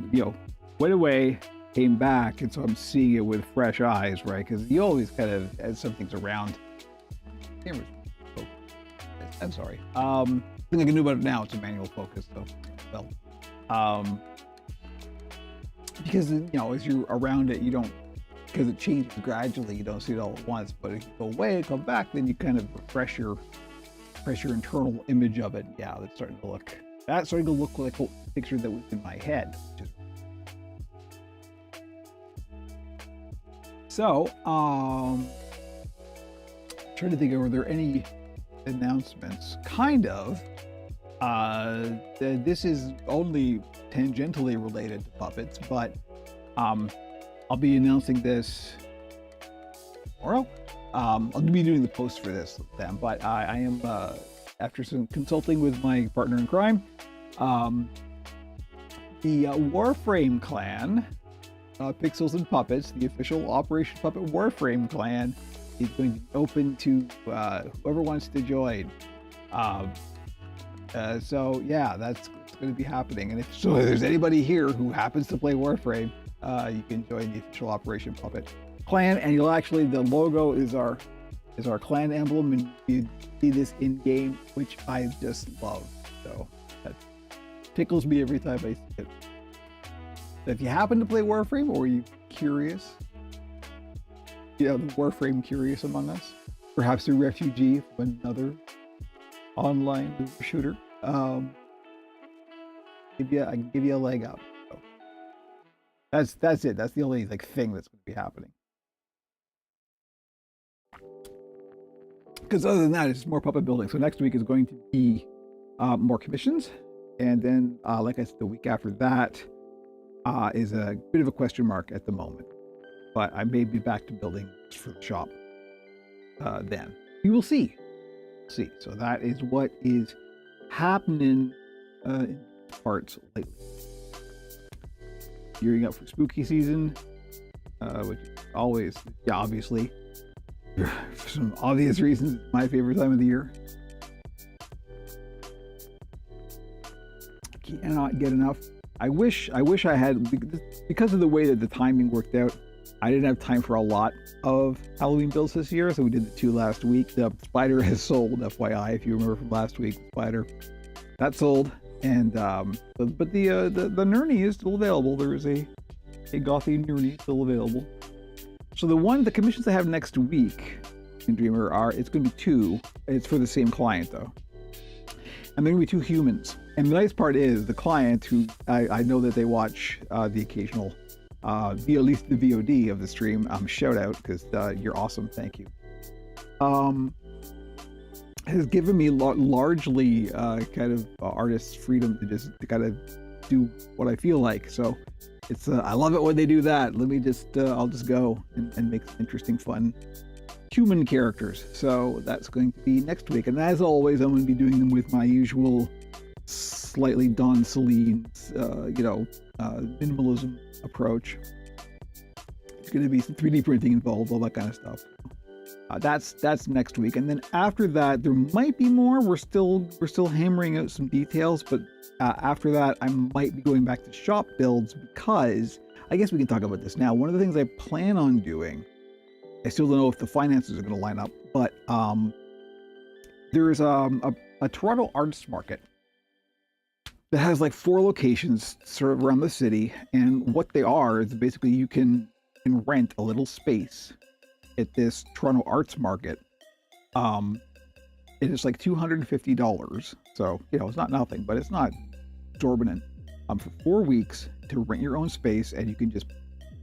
went away, came back, and so I'm seeing it with fresh eyes, right? Because you always kind of, as something's around. Camera's focused. I'm sorry. I think I can do about it now. It's a manual focus, so well, because as you're around it, you don't, because it changes gradually. You don't see it all at once. But if you go away and come back, then you kind of refresh your internal image of it. Yeah, that's starting to look like a picture that was in my head. So, trying to think, were there any announcements? Kind of. This is only tangentially related to puppets, but I'll be announcing this tomorrow. I'll be doing the post for this then, but I am, after some consulting with my partner in crime, the Warframe clan, Pixels and Puppets, the official Operation Puppet Warframe clan, is going to be open to whoever wants to join. So yeah, that's going to be happening. And if there's anybody here who happens to play Warframe, you can join the official Operation Puppet clan, and you'll actually, the logo is our clan emblem, and you see this in game, which I just love. So that tickles me every time I see it. So if you happen to play Warframe, or are you curious, the Warframe curious among us, perhaps a refugee from another online shooter, I can give you a leg up. So that's it. That's the only like thing that's going to be happening. Because other than that, it's more puppet building. So next week is going to be more commissions, and then like I said, the week after that is a bit of a question mark at the moment. But I may be back to building for the shop then. We will see. See. So that is what is happening in parts lately. Gearing up for spooky season, which is always, yeah, obviously, for some obvious reasons, my favorite time of the year. Cannot get enough. I wish I had, because of the way that the timing worked out, I didn't have time for a lot of Halloween builds this year, so we did the 2 last week. The spider has sold, FYI, if you remember from last week. The spider that sold, and but the Nurney is still available. There is a Gothy Nurney still available. So the commissions I have next week in Dreamer it's going to be 2. It's for the same client though, and they're going to be 2 humans. And the nice part is the client, who I know that they watch the occasional. At least the VOD of the stream, shout out, because you're awesome, thank you. Has given me largely kind of artist freedom to kind of do what I feel like. So it's I love it when they do that. Let me just I'll just go and make some interesting, fun human characters. So that's going to be next week, and as always, I'm going to be doing them with my usual slightly Don Celine, minimalism approach. It's going to be some 3D printing involved, all that kind of stuff. That's next week, and then after that, there might be more. We're still hammering out some details, but after that, I might be going back to shop builds, because I guess we can talk about this now. One of the things I plan on doing, I still don't know if the finances are going to line up, but there's a Toronto arts market that has like 4 locations sort of around the city, and what they are is basically you can rent a little space at this Toronto arts market. It is like $250, so it's not nothing, but it's not exorbitant. For 4 weeks to rent your own space, and you can just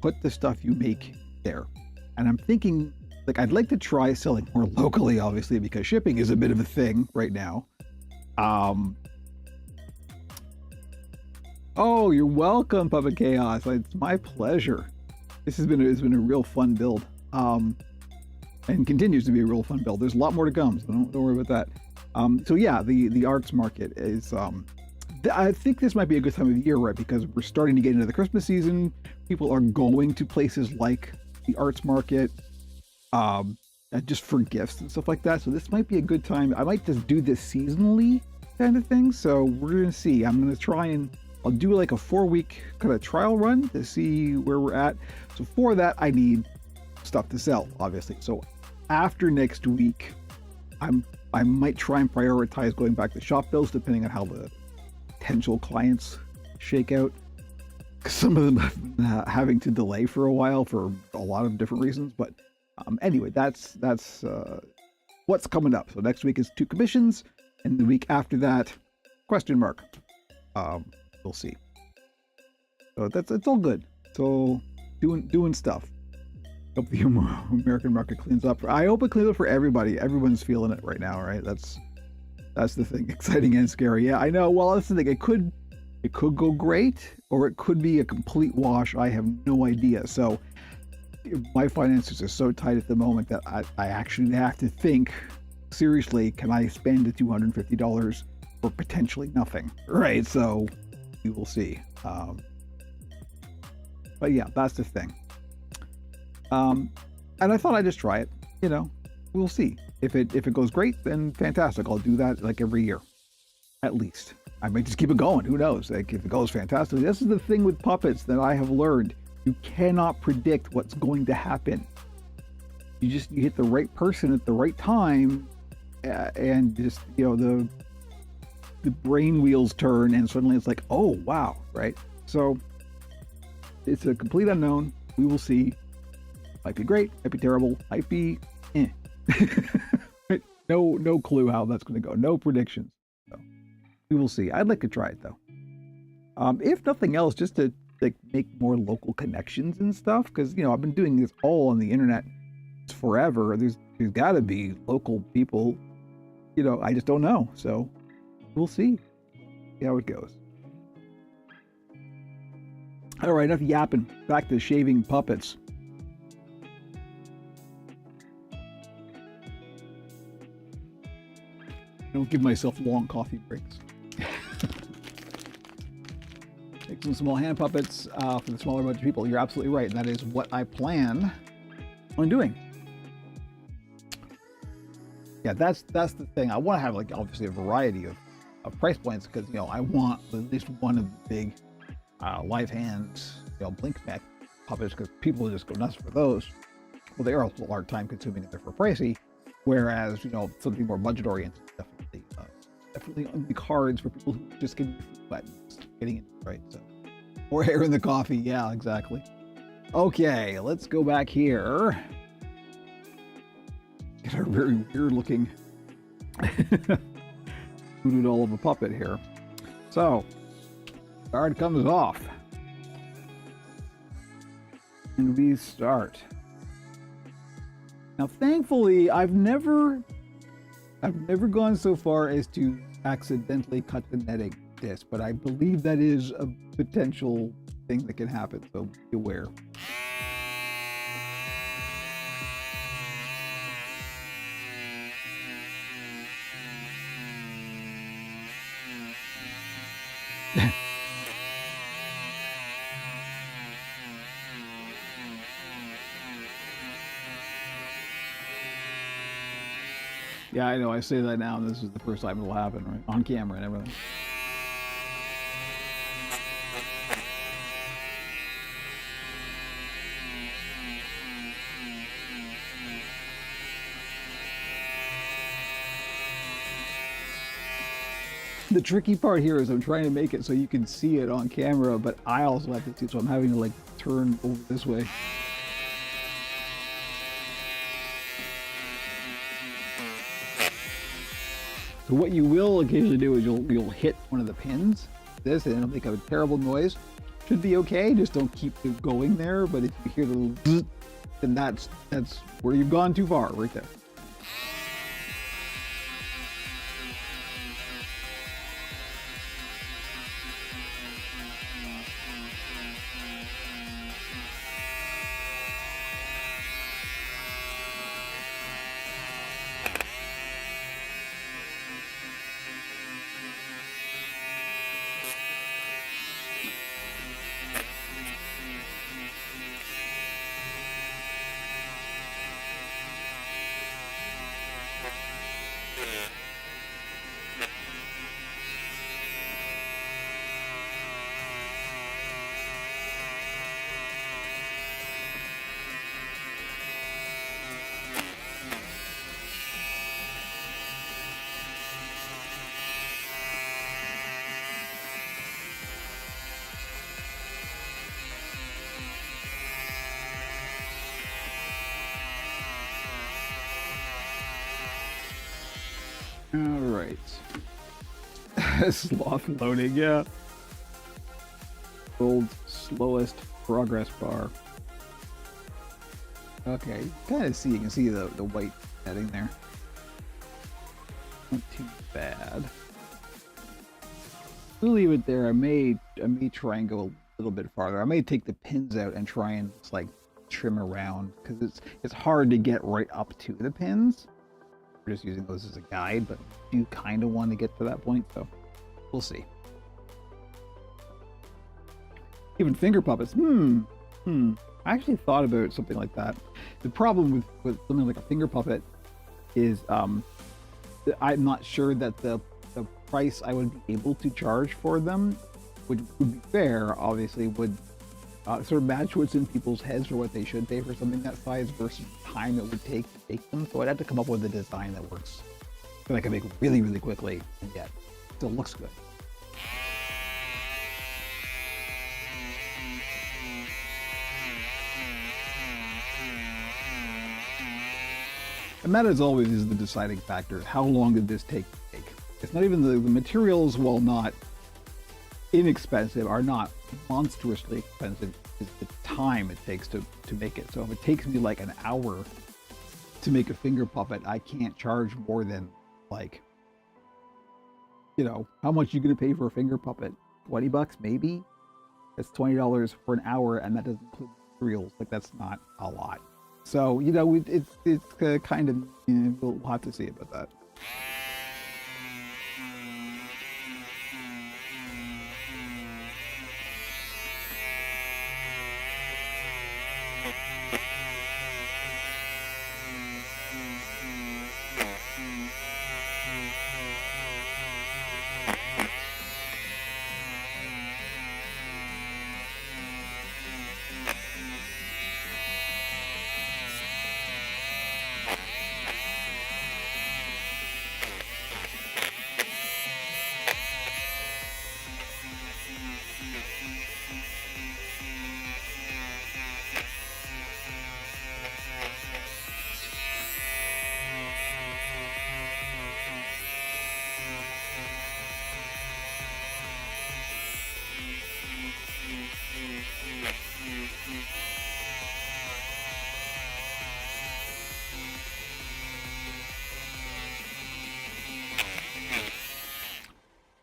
put the stuff you make there. And I'm thinking, like, I'd like to try selling more locally, obviously, because shipping is a bit of a thing right now. Oh, you're welcome, Puppet Chaos. It's my pleasure. It's been a real fun build, and continues to be a real fun build. There's a lot more to come, so don't worry about that. So yeah, the arts market is. I think this might be a good time of the year, right? Because we're starting to get into the Christmas season. People are going to places like the arts market, just for gifts and stuff like that. So this might be a good time. I might just do this seasonally kind of thing. So we're gonna see. I'm gonna try and. I'll do like a 4-week kind of trial run to see where we're at. So for that, I need stuff to sell, obviously. So after next week, I might try and prioritize going back to shop builds, depending on how the potential clients shake out. Some of them have been having to delay for a while for a lot of different reasons. But anyway, that's what's coming up. So next week is 2 commissions, and the week after that, question mark. We'll see. So it's all good. It's all doing stuff. Hope the American market cleans up. I hope it cleans up for everybody. Everyone's feeling it right now, right? That's the thing. Exciting and scary. Yeah, I know. Well, that's the thing. It could go great, or it could be a complete wash. I have no idea. So my finances are so tight at the moment that I actually have to think seriously. Can I spend the $250 for potentially nothing? Right. So. We will see. But yeah, that's the thing. And I thought I'd just try it. We'll see. If it goes great, then fantastic. I'll do that like every year, at least. I might just keep it going. Who knows? Like, if it goes fantastic. This is the thing with puppets that I have learned. You cannot predict what's going to happen. You hit the right person at the right time, and just the brain wheels turn, and suddenly it's like, oh wow, right? So it's a complete unknown. We will see. Might be great, might be terrible, might be no clue how that's going to go. No predictions. So We will see. I'd like to try it though. If nothing else, just to like make more local connections and stuff, because I've been doing this all on the internet forever. There's got to be local people. I just don't know. So we'll see how it goes. All right, enough yapping. Back to shaving puppets. I don't give myself long coffee breaks. Make some small hand puppets for the smaller bunch of people. You're absolutely right. That is what I plan on doing. Yeah, that's the thing. I want to have obviously a variety of price points because I want at least one of the big live hands, Blinkback puppets because people just go nuts for those. Well, they are also hard time consuming and therefore pricey. Whereas something more budget oriented, definitely on the cards for people who just get buttons, getting it right. So, or hair in the coffee. Yeah, exactly. Okay, let's go back here. Get our very weird looking voodoo doll of a puppet here. So, card comes off. And we start. Now, thankfully, I've never gone so far as to accidentally cut the netting disc, but I believe that is a potential thing that can happen, so be aware. Yeah, I know. I say that now, and this is the first time it will happen, right? On camera and everything. The tricky part here is I'm trying to make it so you can see it on camera, but I also have to see, so I'm having to turn over this way. So what you will occasionally do is you'll hit one of the pins, and it'll make a terrible noise. Should be okay, just don't keep it going there. But if you hear the little zzz, then that's where you've gone too far, right there. All right. Sloth loading, yeah. Old slowest progress bar. Okay, you can see the white netting there. Not too bad. We'll leave it there. I may try and go a little bit farther. I may take the pins out and try and trim around because it's hard to get right up to the pins. We're just using those as a guide, but I do kind of want to get to that point, so we'll see. Even finger puppets. I actually thought about something like that. The problem with something like a finger puppet is I'm not sure that the price I would be able to charge for them would be fair, obviously, would sort of match what's in people's heads for what they should pay for something that size versus the time it would take to make them. So I'd have to come up with a design that works that I can make really, really quickly and yet still looks good. And that, as always, is the deciding factor. How long did this take to make? It's not even the materials, while not inexpensive, are not monstrously expensive. It's the time it takes to make it. So if it takes me like an hour to make a finger puppet, I can't charge more than, like, you know, how much you gonna pay for a finger puppet? $20 maybe? It's $20 for an hour, and that doesn't include materials. Like, that's not a lot. So, you know, it's kind of, you know, we'll have to see about that.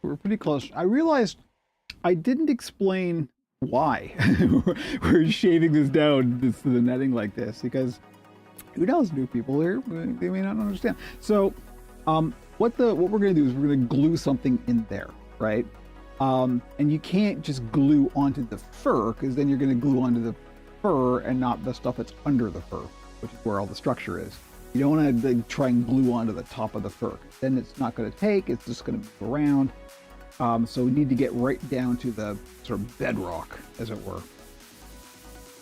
We're pretty close. I realized I didn't explain why we're shaving this down, to the netting like this, because who knows, new people here, they may not understand. So what we're going to do is we're going to glue something in there, right? And you can't just glue onto the fur, because then you're going to glue onto the fur and not the stuff that's under the fur, which is where all the structure is. You don't want to try and glue onto the top of the fur. Then it's not going to take, it's just going to move around. So we need to get right down to the sort of bedrock, as it were.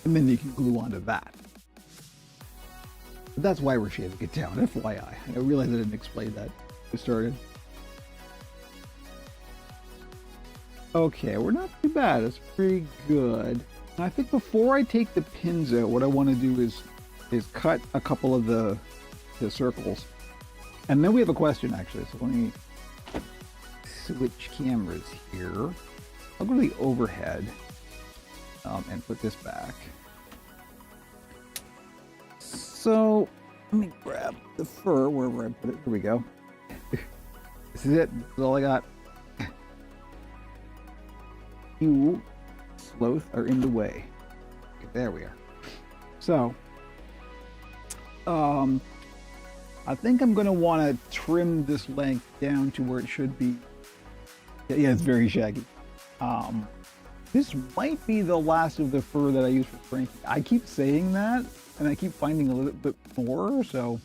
And then you can glue onto that. But that's why we're shaving it down, FYI. I realized I didn't explain that to started. Okay, we're not too bad. It's pretty good. And I think before I take the pins out, what I want to do is cut a couple of the circles. And then we have a question, actually. So let me switch cameras here. I'll go to the overhead and put this back. So let me grab the fur wherever I put it. Here we go. This is it. This is all I got. You, Sloth, are in the way. Okay, there we are. So, I think I'm going to want to trim this length down to where it should be. Yeah, it's very shaggy. This might be the last of the fur that I use for Frankie. I keep saying that, and I keep finding a little bit more, so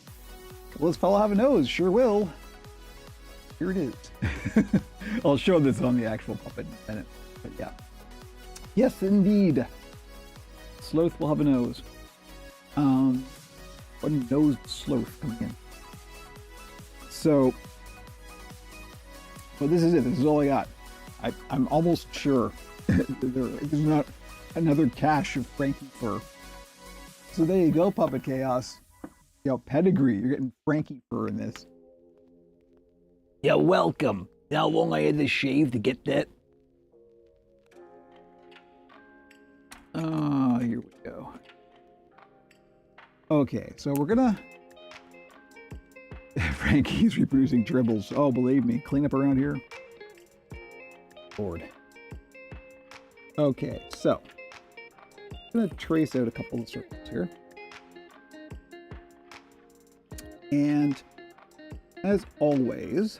will this fellow have a nose? Sure will. Here it is. I'll show this on the actual puppet in a minute, but yeah. Yes, indeed. Sloth will have a nose. One nosed sloth coming in. So this is it. This is all I got. I'm almost sure there's not another cache of Frankie fur. So there you go, Puppet Chaos. Yo, pedigree. You're getting Frankie fur in this. You're welcome. How long I had to shave to get that? Here we go. Okay, so we're gonna... Frankie's reproducing dribbles. Oh, believe me. Clean up around here. Lord. Okay, so I'm gonna trace out a couple of circles here. And as always,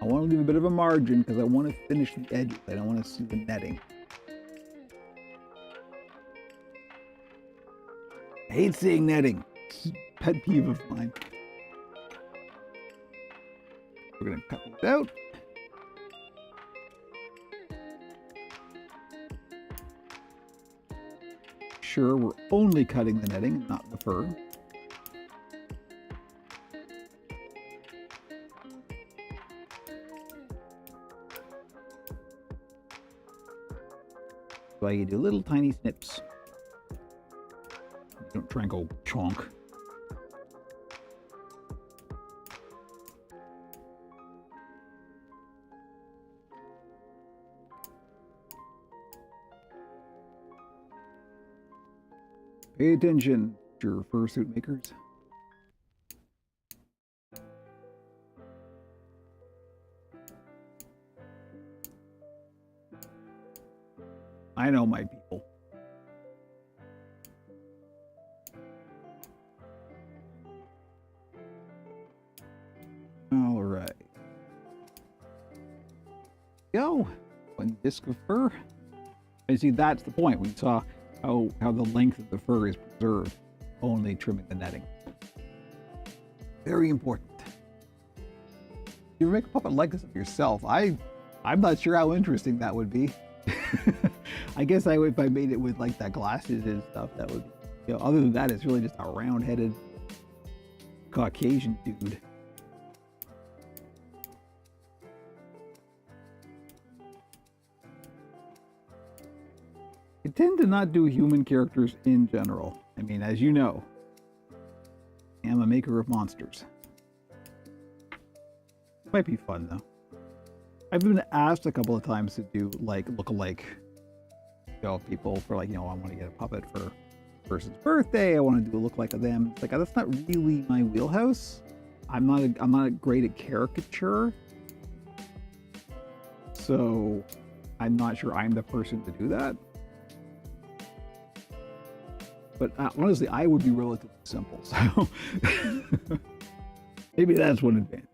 I want to leave a bit of a margin because I want to finish the edges. I don't want to see the netting. I hate seeing netting. It's a pet peeve of mine. We're going to cut these out. Sure, we're only cutting the netting, not the fur. So you do little tiny snips. Don't try and go chonk. Pay attention, your fursuit makers. I know my people. All right. Go. One disc of fur. And see, that's the point. We saw how the length of the fur is preserved, only trimming the netting. Very important. You make a puppet like this of yourself. I'm not sure how interesting that would be. I guess if I made it with like that glasses and stuff, that would, you know, other than that, it's really just a round-headed Caucasian dude. I tend to not do human characters in general. I mean, as you know, I am a maker of monsters. Might be fun though. I've been asked a couple of times to do like look-alike, you know, people for like, you know, I want to get a puppet for a person's birthday. I want to do a look-alike of them. It's like, that's not really my wheelhouse. I'm not great at caricature, so I'm not sure I'm the person to do that. But honestly, I would be relatively simple, so maybe that's one advantage.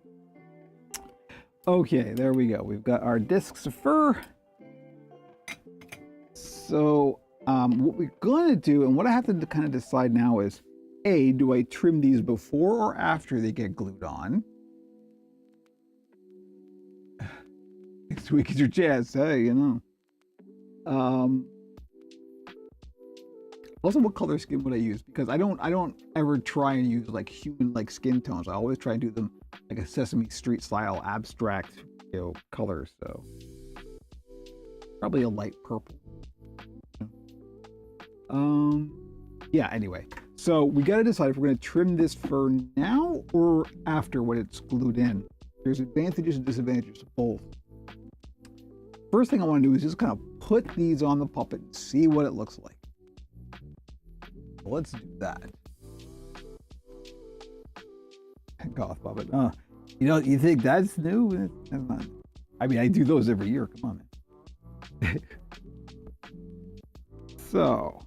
Okay, there we go. We've got our discs of fur. So what we're going to do, and what I have to kind of decide now is, A, do I trim these before or after they get glued on? Next week is your chance, hey, you know. Also, what color skin would I use? Because I don't ever try and use like human like skin tones. I always try and do them like a Sesame Street style abstract, you know, color. So probably a light purple. Yeah, anyway. So we got to decide if we're going to trim this fur now or after when it's glued in. There's advantages and disadvantages to both. First thing I want to do is just kind of put these on the puppet and see what it looks like. Let's do that. Goth puppet. You know, you think that's new? That's not. I mean, I do those every year. Come on, man. So,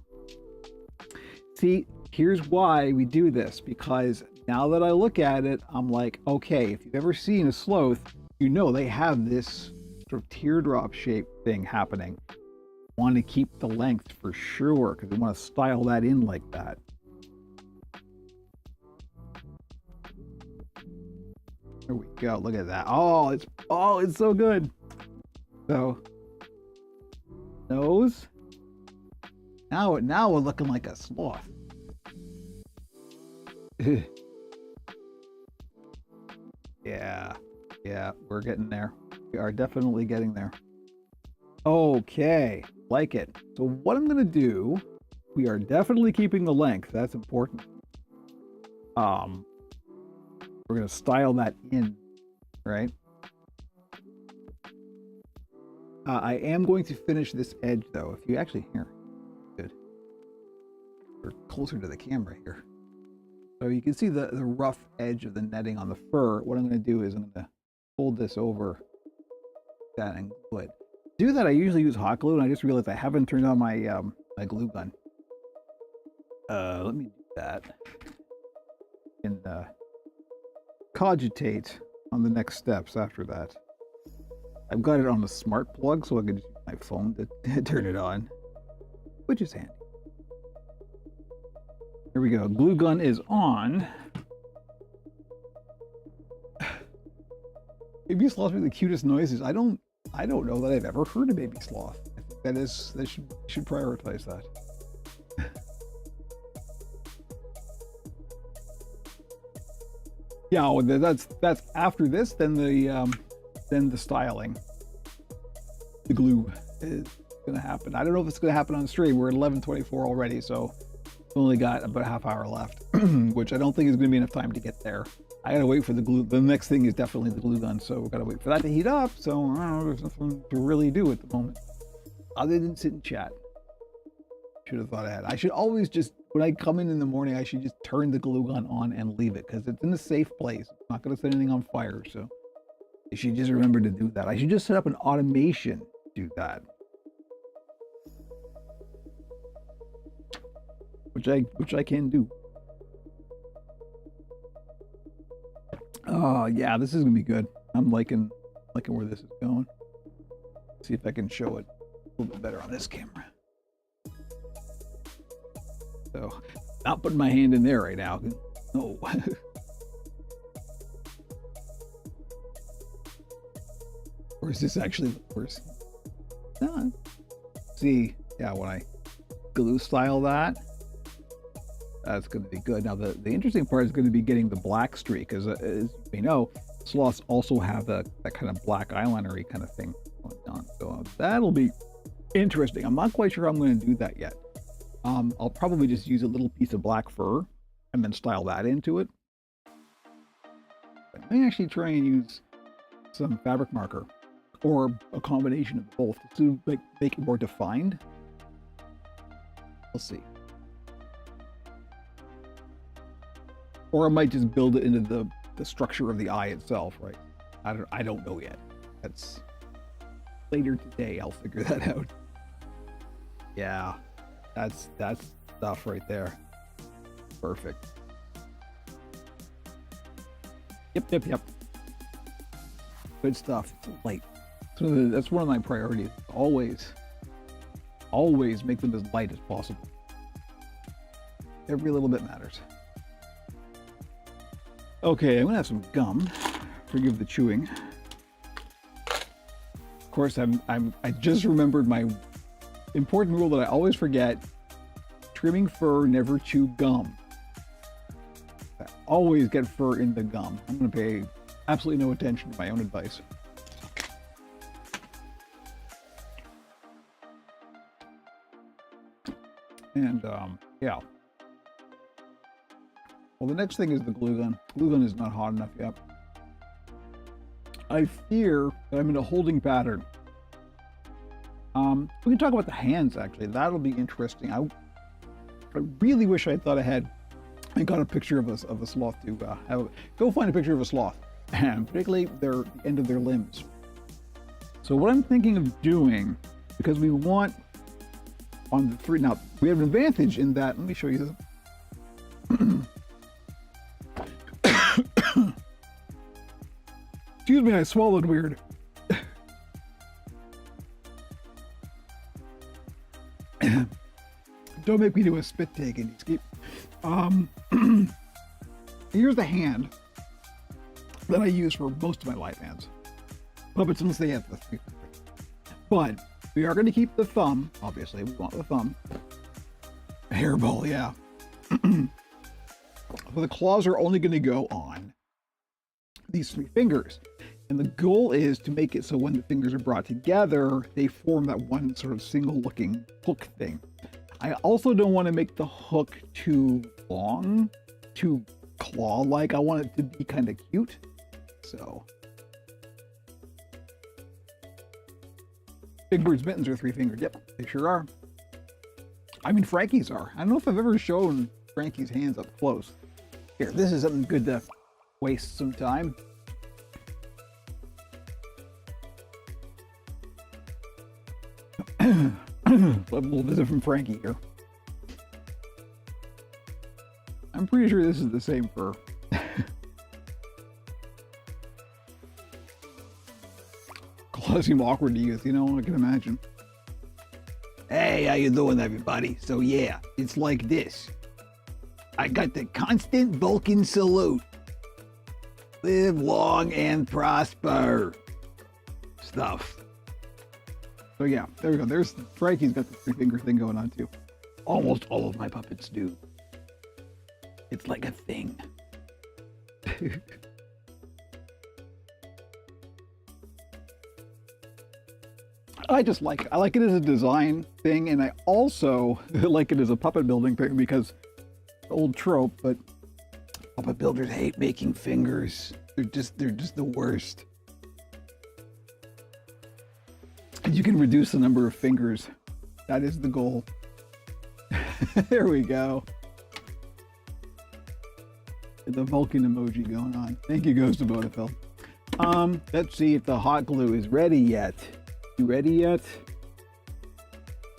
see, here's why we do this. Because now that I look at it, I'm like, okay, if you've ever seen a sloth, you know they have this sort of teardrop shape thing happening. Want to keep the length for sure because we want to style that in like that. There we go. Look at that. Oh, it's so good. So nose. Now we're looking like a sloth. Yeah, we're getting there. We are definitely getting there. Okay, like it. So what I'm gonna do, we are definitely keeping the length. That's important. We're gonna style that in, right? I am going to finish this edge though. If you actually here, good. We're closer to the camera here, so you can see the rough edge of the netting on the fur. What I'm gonna do is I'm gonna fold this over that and glue it. To do that, I usually use hot glue, and I just realized I haven't turned on my my glue gun. Let me do that and cogitate on the next steps after that. I've got it on a smart plug, so I can just use my phone to turn it on, which is handy. Here we go. Glue gun is on. Baby sloths make the cutest noises. I don't know that I've ever heard a baby sloth. I think they should prioritize that. Yeah, well, that's after this. Then the styling, the glue is gonna happen. I don't know if it's gonna happen on stream. We're at 11:24 already, so we've only got about a half hour left, which I don't think is gonna be enough time to get there. I gotta wait for the glue. The next thing is definitely the glue gun, so we've gotta wait for that to heat up. So I don't know, there's nothing to really do at the moment, other than sit and chat. should have thought ahead. I should always just, when I come in the morning, I should just turn the glue gun on and leave it because it's in a safe place. It's not going to set anything on fire. So I should just remember to do that. I should just set up an automation to do that. Which I can do. Oh yeah, this is gonna be good. I'm liking where this is going. See if I can show it a little bit better on this camera. So, not putting my hand in there right now. No. Or is this actually worse? No. See, yeah, when I glue style that, that's going to be good. Now, the interesting part is going to be getting the black streak, because as we know, sloths also have that kind of black eyelinery kind of thing going on. So that'll be interesting. I'm not quite sure how I'm going to do that yet. I'll probably just use a little piece of black fur and then style that into it. I may actually try and use some fabric marker or a combination of both to make it more defined. We'll see. Or I might just build it into the structure of the eye itself, right? I don't know yet. That's later today. I'll figure that out. Yeah, that's stuff right there. Perfect. Yep. Good stuff. Light. So that's one of my priorities. Always make them as light as possible. Every little bit matters. Okay, I'm gonna have some gum. Forgive the chewing. Of course, I just remembered my important rule that I always forget: trimming fur, never chew gum. I always get fur in the gum. I'm gonna pay absolutely no attention to my own advice. And yeah. Well, the next thing is the glue gun. Glue gun is not hot enough yet. I fear that I'm in a holding pattern. We can talk about the hands, actually. That'll be interesting. I really wish I thought ahead and got a picture of a sloth to go find a picture of a sloth, and particularly the end of their limbs. So what I'm thinking of doing, because we want on the three, now we have an advantage in that, let me show you this. Excuse me, I swallowed weird. Don't make me do a spit take and escape. Here's the hand that I use for most of my live hands. Puppets, unless they have the three. But we are going to keep the thumb. Obviously, we want the thumb. A hairball, yeah. So the claws are only going to go on these three fingers. And the goal is to make it so when the fingers are brought together, they form that one sort of single looking hook thing. I also don't want to make the hook too long, too claw-like. I want it to be kind of cute. So Big Bird's mittens are three fingered. Yep, they sure are. I mean, Frankie's are. I don't know if I've ever shown Frankie's hands up close. Here, this is something good to waste some time. A little visit from Frankie here. I'm pretty sure this is the same fur. Claws seem awkward to use, you know, I can imagine. Hey, how you doing, everybody? So yeah, it's like this. I got the constant Vulcan salute. Live long and prosper. Stuff. So yeah, there we go. There's Frankie's got the three finger thing going on too. Almost all of my puppets do. It's like a thing. I just like it. I like it as a design thing, and I also like it as a puppet building thing because old trope, but puppet builders hate making fingers. They're just the worst. And you can reduce the number of fingers. That is the goal. There we go. The Vulcan emoji going on. Thank you, Ghost of Vodafone. Let's see if the hot glue is ready yet. You ready yet?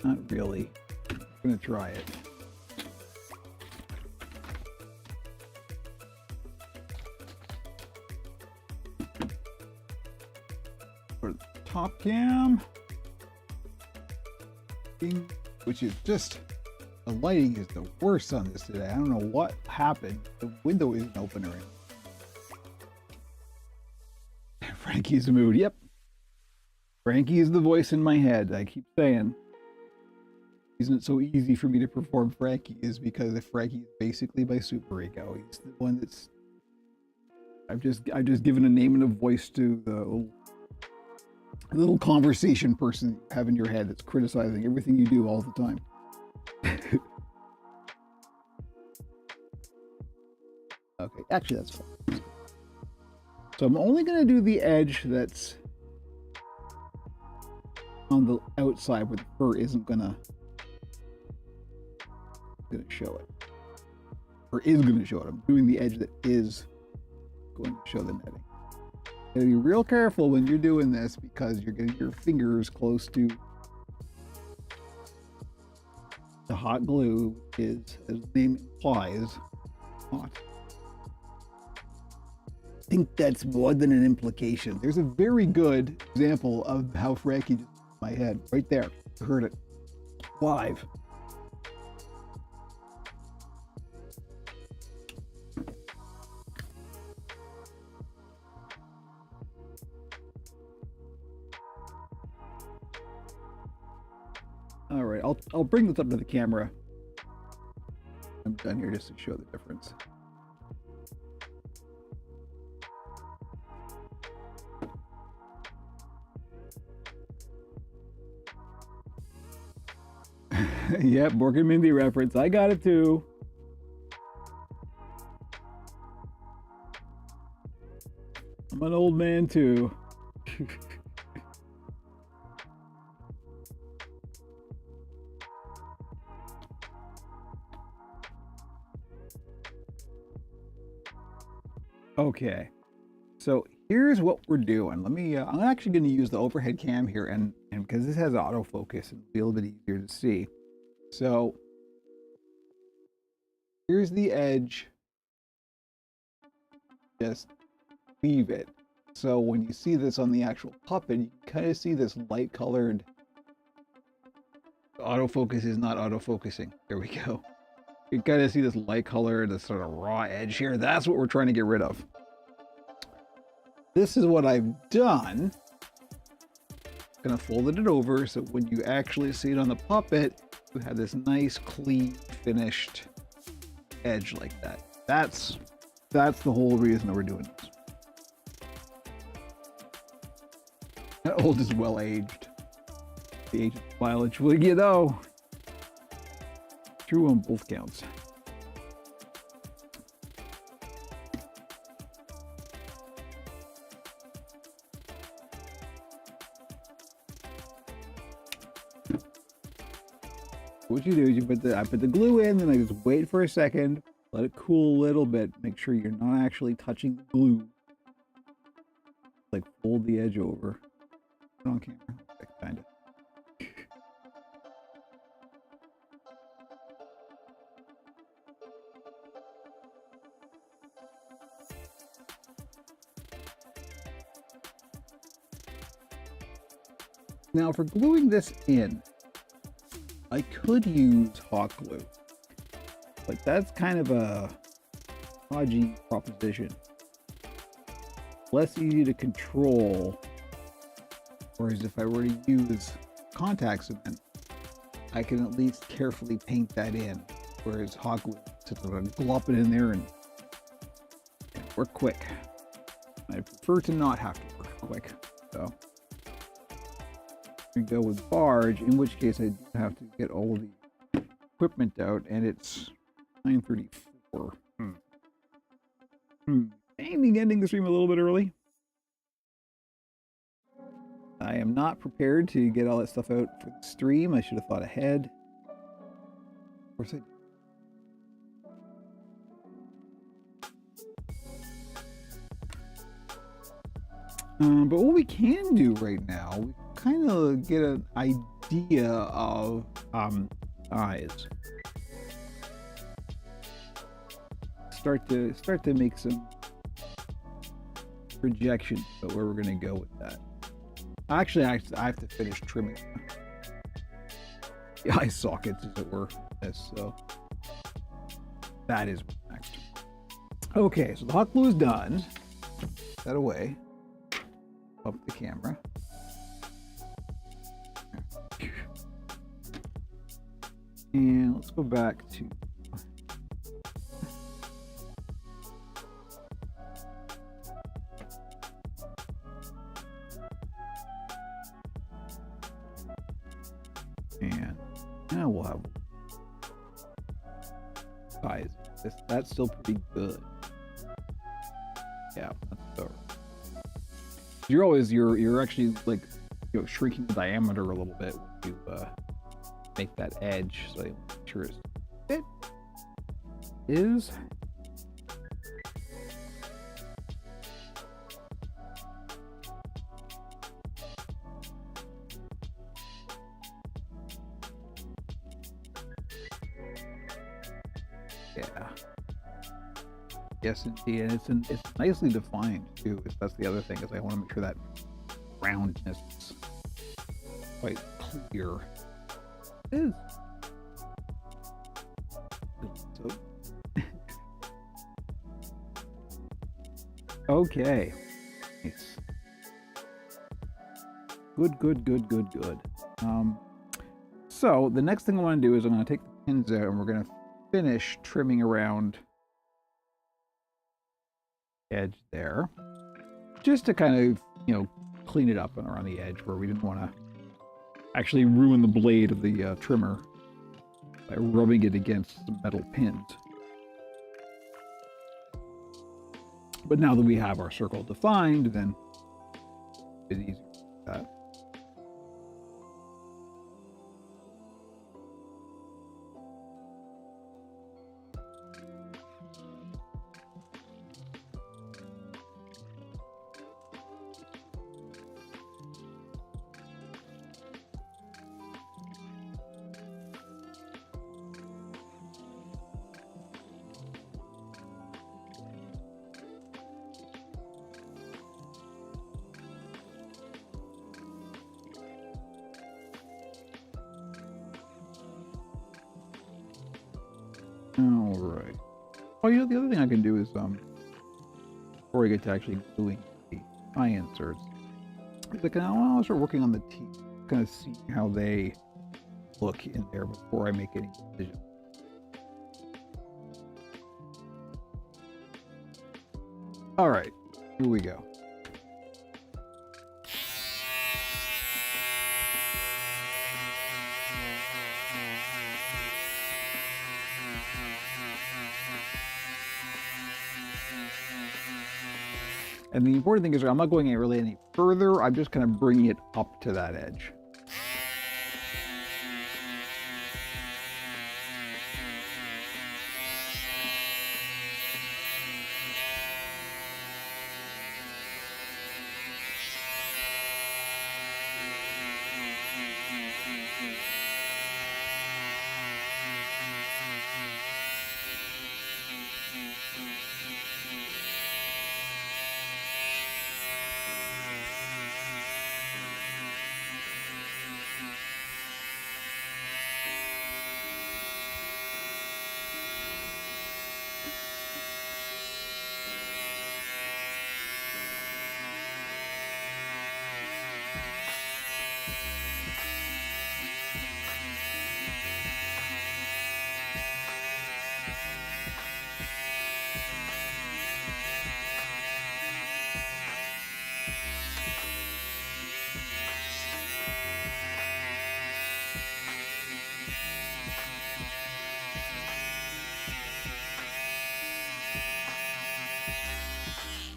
Not really. I'm gonna try it. For the top cam, which is just, the lighting is the worst on this today. I don't know what happened. The window isn't open or anything. Frankie's mood. Yep. Frankie is the voice in my head. I keep saying. Isn't it so easy for me to perform Frankie is because if Frankie is basically my super ego. He's the one that's I've just given a name and a voice to the little conversation person you have in your head that's criticizing everything you do all the time. Okay, actually that's fine. So I'm only going to do the edge that's on the outside where the fur isn't gonna show it. Or is going to show it. I'm doing the edge that is going to show the netting. You gotta be real careful when you're doing this because you're getting your fingers close to the hot glue is, as the name implies, hot. I think that's more than an implication. There's a very good example of how Frankie just in my head right there. You heard it live. All right, I'll bring this up to the camera. I'm done here just to show the difference. Yep, Mork and Mindy reference. I got it too. I'm an old man too. Okay, so here's what we're doing. Let me, I'm actually going to use the overhead cam here and because this has autofocus, it'll be a little bit easier to see. So here's the edge. Just leave it. So when you see this on the actual puppet, you can kind of see this light colored. Autofocus is not autofocusing. There we go. You kind of see this light color, this sort of raw edge here. That's what we're trying to get rid of. This is what I've done. Gonna folded it over so when you actually see it on the puppet, you have this nice, clean, finished edge like that. That's the whole reason that we're doing this. That old is well aged. The age of mileage, well, you know. True on both counts. What you do is I put the glue in, then I just wait for a second, let it cool a little bit, make sure you're not actually touching the glue. Like fold the edge over. On camera, kind of. Now for gluing this in, I could use hot glue, but that's kind of a dodgy proposition. Less easy to control, whereas if I were to use contact cement, I can at least carefully paint that in, whereas hot glue, just sort of glop it in there and work quick. I prefer to not have to work quick, so. We go with barge, in which case I do have to get all of the equipment out, and it's 9:34. Maybe ending the stream a little bit early. I am not prepared to get all that stuff out for the stream. I should have thought ahead. Of course but what we can do right now, we kind of get an idea of eyes. Start to make some projections about where we're going to go with that. Actually, I have to finish trimming the eye sockets, as it were. So that is next. Okay, so the hot glue is done. Put that away. Up the camera. And let's go back to and now we'll have size. That's still pretty good. Yeah, that's over. You're actually like, you know, shrinking the diameter a little bit when you make that edge, so I'm sure it is. Yeah. Yes, indeed, and it's nicely defined too. That's the other thing, is I want to make sure that roundness is quite clear. It is. So. Okay. Nice. Good. So the next thing I want to do is I'm going to take the pins out and we're going to finish trimming around edge there, just to kind of, you know, clean it up and around the edge where we didn't want to actually ruin the blade of the trimmer by rubbing it against some metal pins. But now that we have our circle defined, then it's easier to do that. All right. Oh, you know, the other thing I can do is, before I get to actually gluing the eye inserts, is I want to start working on the teeth, kind of see how they look in there before I make any decisions. All right, here we go. And the important thing is I'm not going really any further. I'm just kind of bringing it up to that edge.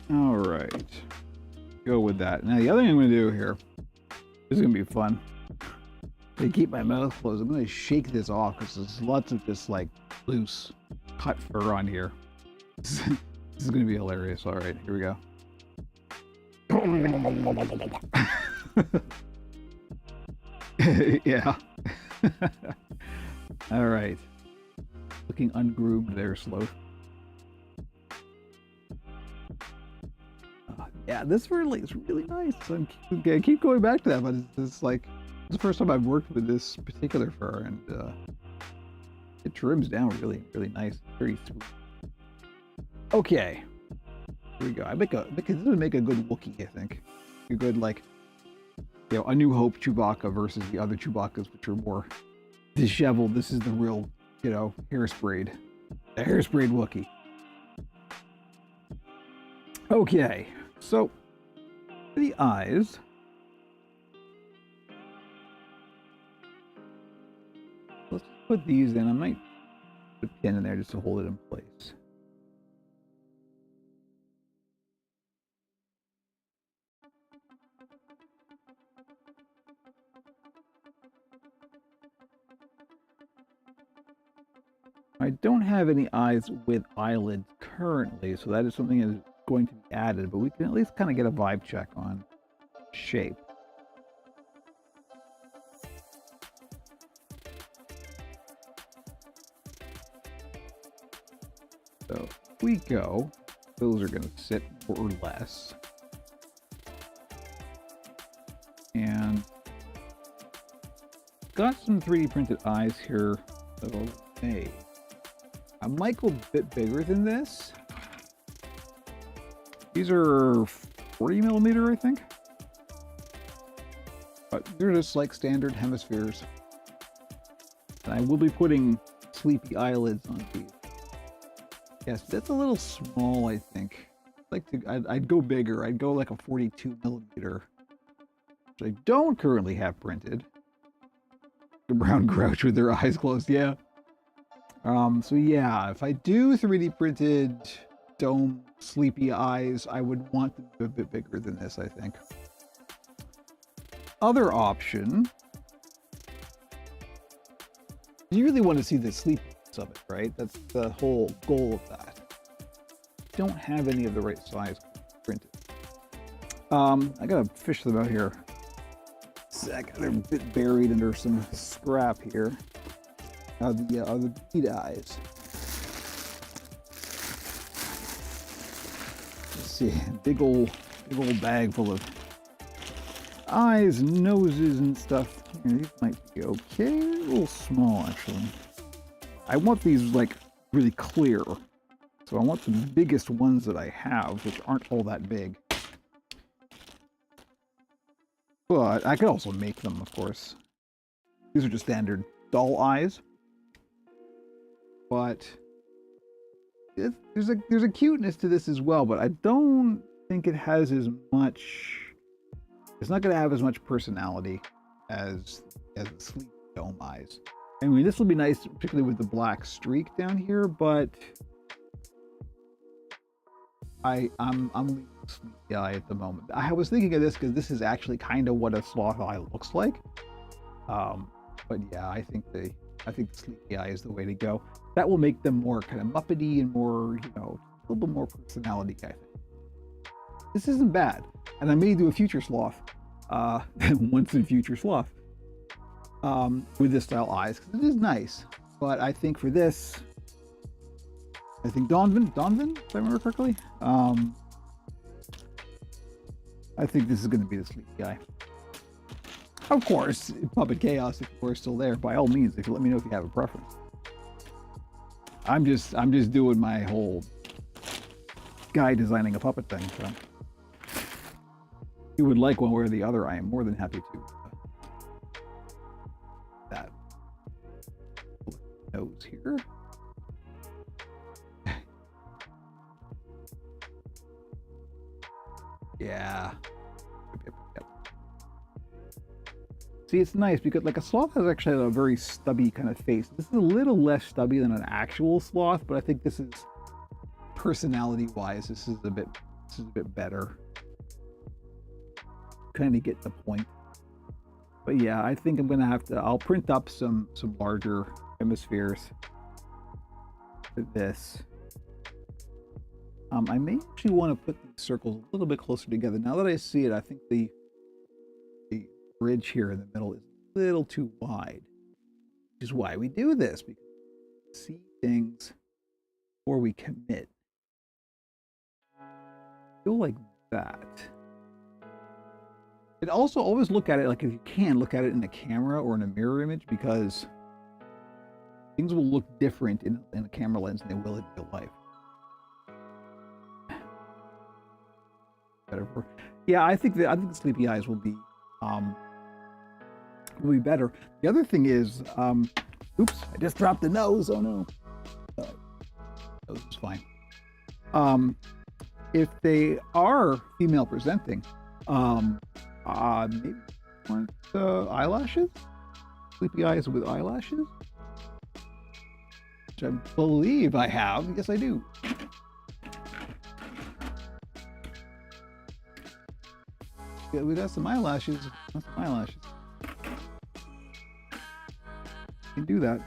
All right, go with that. Now the other thing I'm going to do here, this is going to be fun. To keep my mouth closed, I'm going to shake this off because there's lots of just like loose cut fur on here. This is going to be hilarious. All right, here we go. Yeah. All right. Looking ungroomed there, Sloth. Yeah, this fur is really nice. I keep going back to that, but it's like it's the first time I've worked with this particular fur, and it trims down really, really nice. Very sweet. Okay, here we go. This would make a good Wookiee, I think. A good, like, you know, A New Hope Chewbacca versus the other Chewbaccas, which are more disheveled. This is the real, you know, hairsprayed. The hairsprayed Wookiee. Okay, so for the eyes. Let's put these in. I might put a pin in there just to hold it in place. I don't have any eyes with eyelids currently, so that is something that is going to be added, but we can at least kind of get a vibe check on shape. So if we go, those are going to sit more or less. And got some 3D printed eyes here that are made. I might go a bit bigger than this. These are 40 millimeter, I think. But they're just like standard hemispheres. And I will be putting sleepy eyelids on these. Yes, that's a little small, I think. I'd go bigger. I'd go like a 42 millimeter, which I don't currently have printed. The brown grouch with their eyes closed, yeah. So yeah, if I do 3D printed dome sleepy eyes, I would want them to be a bit bigger than this, I think. Other option, you really want to see the sleepiness of it, right? That's the whole goal of that. Don't have any of the right size printed. I gotta fish them out here. They're a bit buried under some scrap here. The bead eyes. Let's see, big old bag full of eyes, noses, and stuff. These might be okay. A little small, actually. I want these like really clear, so I want the biggest ones that I have, which aren't all that big. But I could also make them, of course. These are just standard doll eyes. But there's a cuteness to this as well, but I don't think it has as much. It's not going to have as much personality as the sleep dome eyes. I mean, this will be nice, particularly with the black streak down here, but I'm leaving sleepy eye at the moment. I was thinking of this because this is actually kind of what a sloth eye looks like. But yeah, I think the sleepy eye is the way to go. That will make them more kind of Muppety and more, you know, a little bit more personality, I think. This isn't bad. And I may do a future sloth, once in future sloth, with this style eyes, because it is nice. But I think for this, I think Donvan, if I remember correctly, I think this is going to be the sleepy eye. Of course, Puppet Chaos, if you're still there, by all means, if you let me know if you have a preference. I'm just doing my whole guy designing a puppet thing, so if you would like one way or the other, I am more than happy to. That nose here. Yeah. Yep. See, it's nice because like a sloth has actually a very stubby kind of face. This is a little less stubby than an actual sloth, but I think this is personality-wise, this is a bit better. Kind of get the point. But yeah, I think I'm gonna have to. I'll print up some larger hemispheres for this. I may actually want to put these circles a little bit closer together. Now that I see it, I think the bridge here in the middle is a little too wide, which is why we do this, because we see things before we commit. Feel like that. And also always look at it, like if you can, look at it in a camera or in a mirror image, because things will look different in a camera lens than they will in real life. Better for, yeah, I think the sleepy eyes will be better. The other thing is, oops, I just dropped the nose. Oh no, nose is fine. If they are female presenting, maybe want eyelashes, sleepy eyes with eyelashes, which I believe I have. Yes, I do. Yeah, we got some eyelashes. That's some eyelashes. You can do that.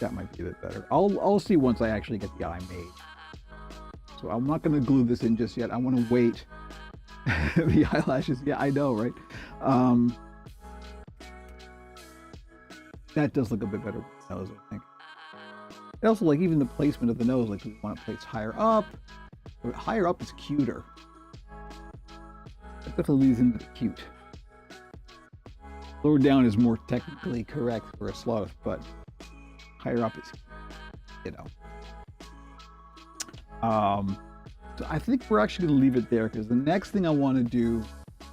That might be a bit better. I'll see once I actually get the eye made. So I'm not going to glue this in just yet. I want to wait. The eyelashes. Yeah, I know, right? That does look a bit better with the nose, I think. And also, like, even the placement of the nose, like, we want to place higher up. Higher up is cuter. That definitely leads into the cute. Lower down is more technically correct for a sloth, but higher up is, you know. So I think we're actually going to leave it there, because the next thing I want to do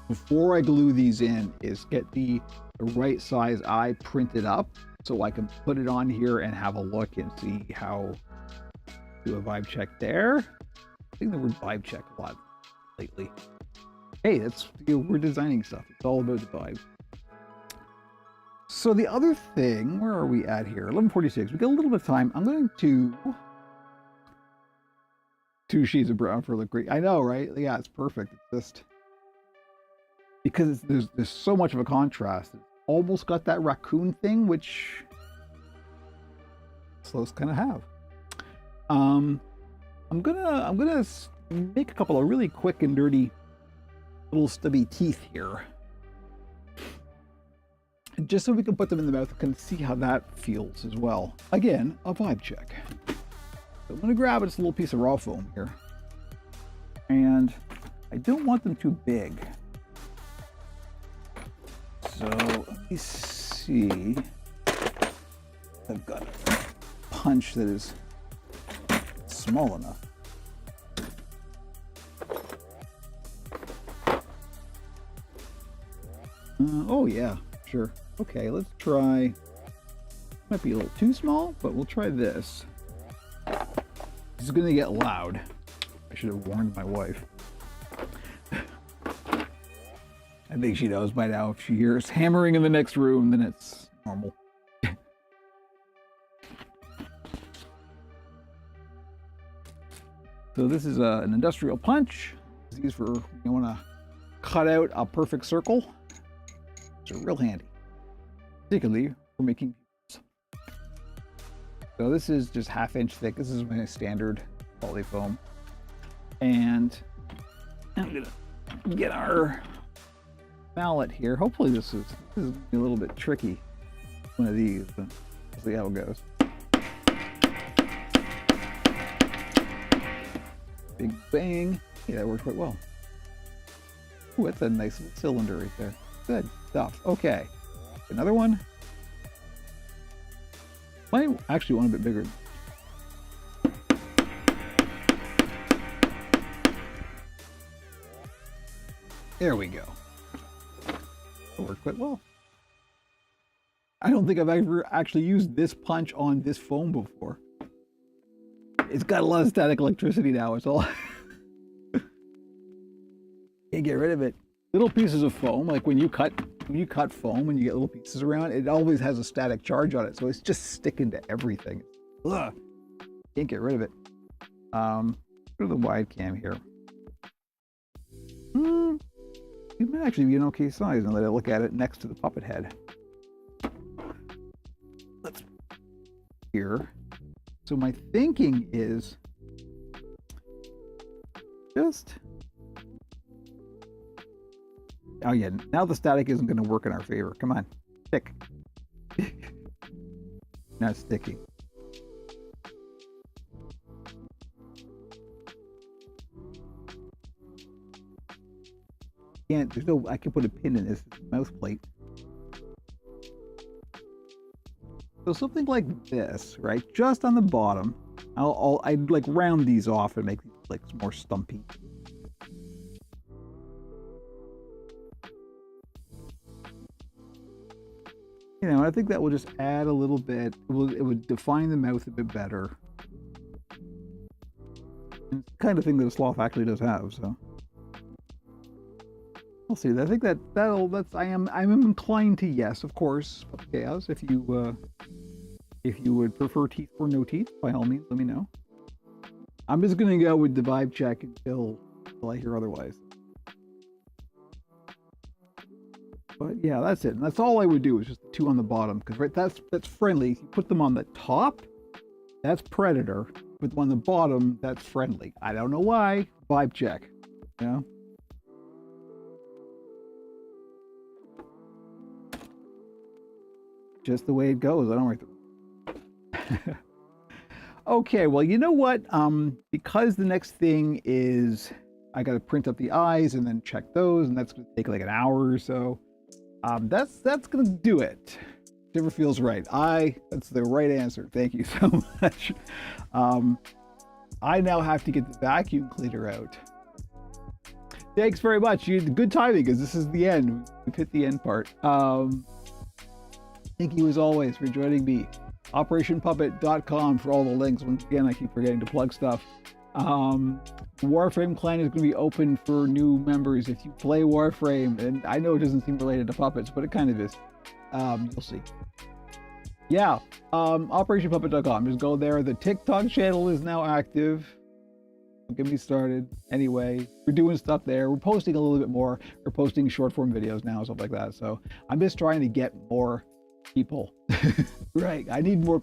before I glue these in is get the right size eye printed up so I can put it on here and have a look and see how do a vibe check there. I think the word vibe check a lot lately. Hey, that's, we're designing stuff. It's all about the vibe. So the other thing, where are we at here? 11:46. We got a little bit of time. I'm going to 2 sheets of brown for look great. I know, right? Yeah, it's perfect. It's just because there's so much of a contrast. It's almost got that raccoon thing, which slows kind of have. I'm gonna make a couple of really quick and dirty little stubby teeth here, just so we can put them in the mouth and can see how that feels as well. Again, a vibe check. So I'm gonna grab this little piece of raw foam here, and I don't want them too big. So let me see. I've got a punch that is small enough. Oh yeah, sure. Okay, let's try. Might be a little too small, but we'll try this. This is gonna get loud. I should have warned my wife. I think she knows by now. If she hears hammering in the next room, then it's normal. So this is an industrial punch. It's used for, you want to cut out a perfect circle. Which are real handy, particularly for making pupils. So this is just 1/2 inch thick. This is my standard poly foam. And I'm gonna get our mallet here. Hopefully this is gonna be a little bit tricky. One of these, but we'll see how it goes. Big bang. Yeah, that worked quite well. Ooh, that's a nice little cylinder right there. Good stuff. Okay, another one. Might actually want a bit bigger. There we go. That worked quite well. I don't think I've ever actually used this punch on this foam before. It's got a lot of static electricity now. It's all can't get rid of it. Little pieces of foam, like when you cut foam and you get little pieces around, it always has a static charge on it, so it's just sticking to everything. Ugh. Can't get rid of it. Go to the wide cam here. It might actually be an okay size now that I look at it next to the puppet head. Let's here. So my thinking is just, oh yeah, now the static isn't going to work in our favor. Come on, stick. Not sticky. Can't, there's no, I can put a pin in this mouth plate. So something like this, right? Just on the bottom. I'd like round these off and make these like more stumpy. You know, I think that will just add a little bit. It would define the mouth a bit better. And it's the kind of thing that a sloth actually does have, so. We'll see. I think I'm inclined to yes, of course. Chaos, if you would prefer teeth or no teeth, by all means, let me know. I'm just gonna go with the vibe check until I hear otherwise. But yeah, that's it. And that's all I would do is just the two on the bottom, because right, that's friendly. If you put them on the top, that's predator. Put them on the bottom, that's friendly. I don't know why. Vibe check. You know? Just the way it goes. I don't write the... Okay, well, you know what? Because the next thing is I got to print up the eyes and then check those, and that's going to take like an hour or so. That's going to do it. Whichever feels right. That's the right answer. Thank you so much. I now have to get the vacuum cleaner out. Thanks very much. You had good timing because this is the end. We've hit the end part. Thank you as always for joining me. OperationPuppet.com for all the links. Once again, I keep forgetting to plug stuff. Warframe Clan is going to be open for new members if you play Warframe, and I know it doesn't seem related to puppets, but it kind of is. You'll see. Yeah, OperationPuppet.com. Just go there. The TikTok channel is now active. Don't get me started. Anyway, we're doing stuff there. We're posting a little bit more. We're posting short form videos now, stuff like that. So I'm just trying to get more people. Right. I need more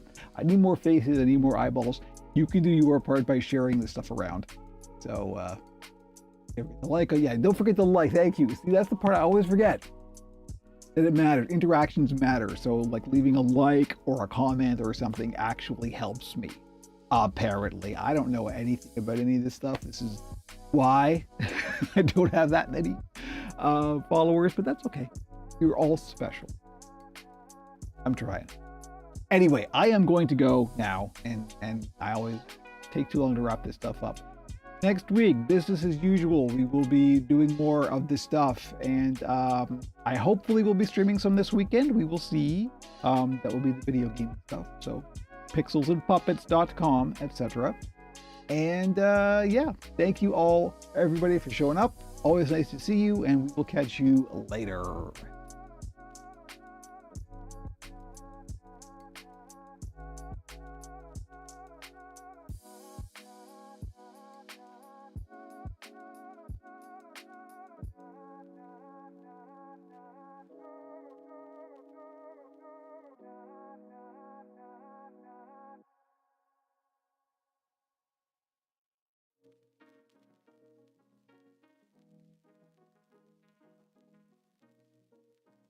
faces. I need more eyeballs. You can do your part by sharing this stuff around. So like, yeah, don't forget to like. Thank you. See, that's the part I always forget. That it matters. Interactions matter. So like leaving a like or a comment or something actually helps me. Apparently. I don't know anything about any of this stuff. This is why I don't have that many followers, but that's okay. You're all special. I'm trying. Anyway, I am going to go now, and I always take too long to wrap this stuff up. Next week, business as usual. We will be doing more of this stuff, and I hopefully will be streaming some this weekend. We will see. That will be the video game stuff. So, pixelsandpuppets.com, etc. And yeah, thank you all, everybody, for showing up. Always nice to see you, and we will catch you later.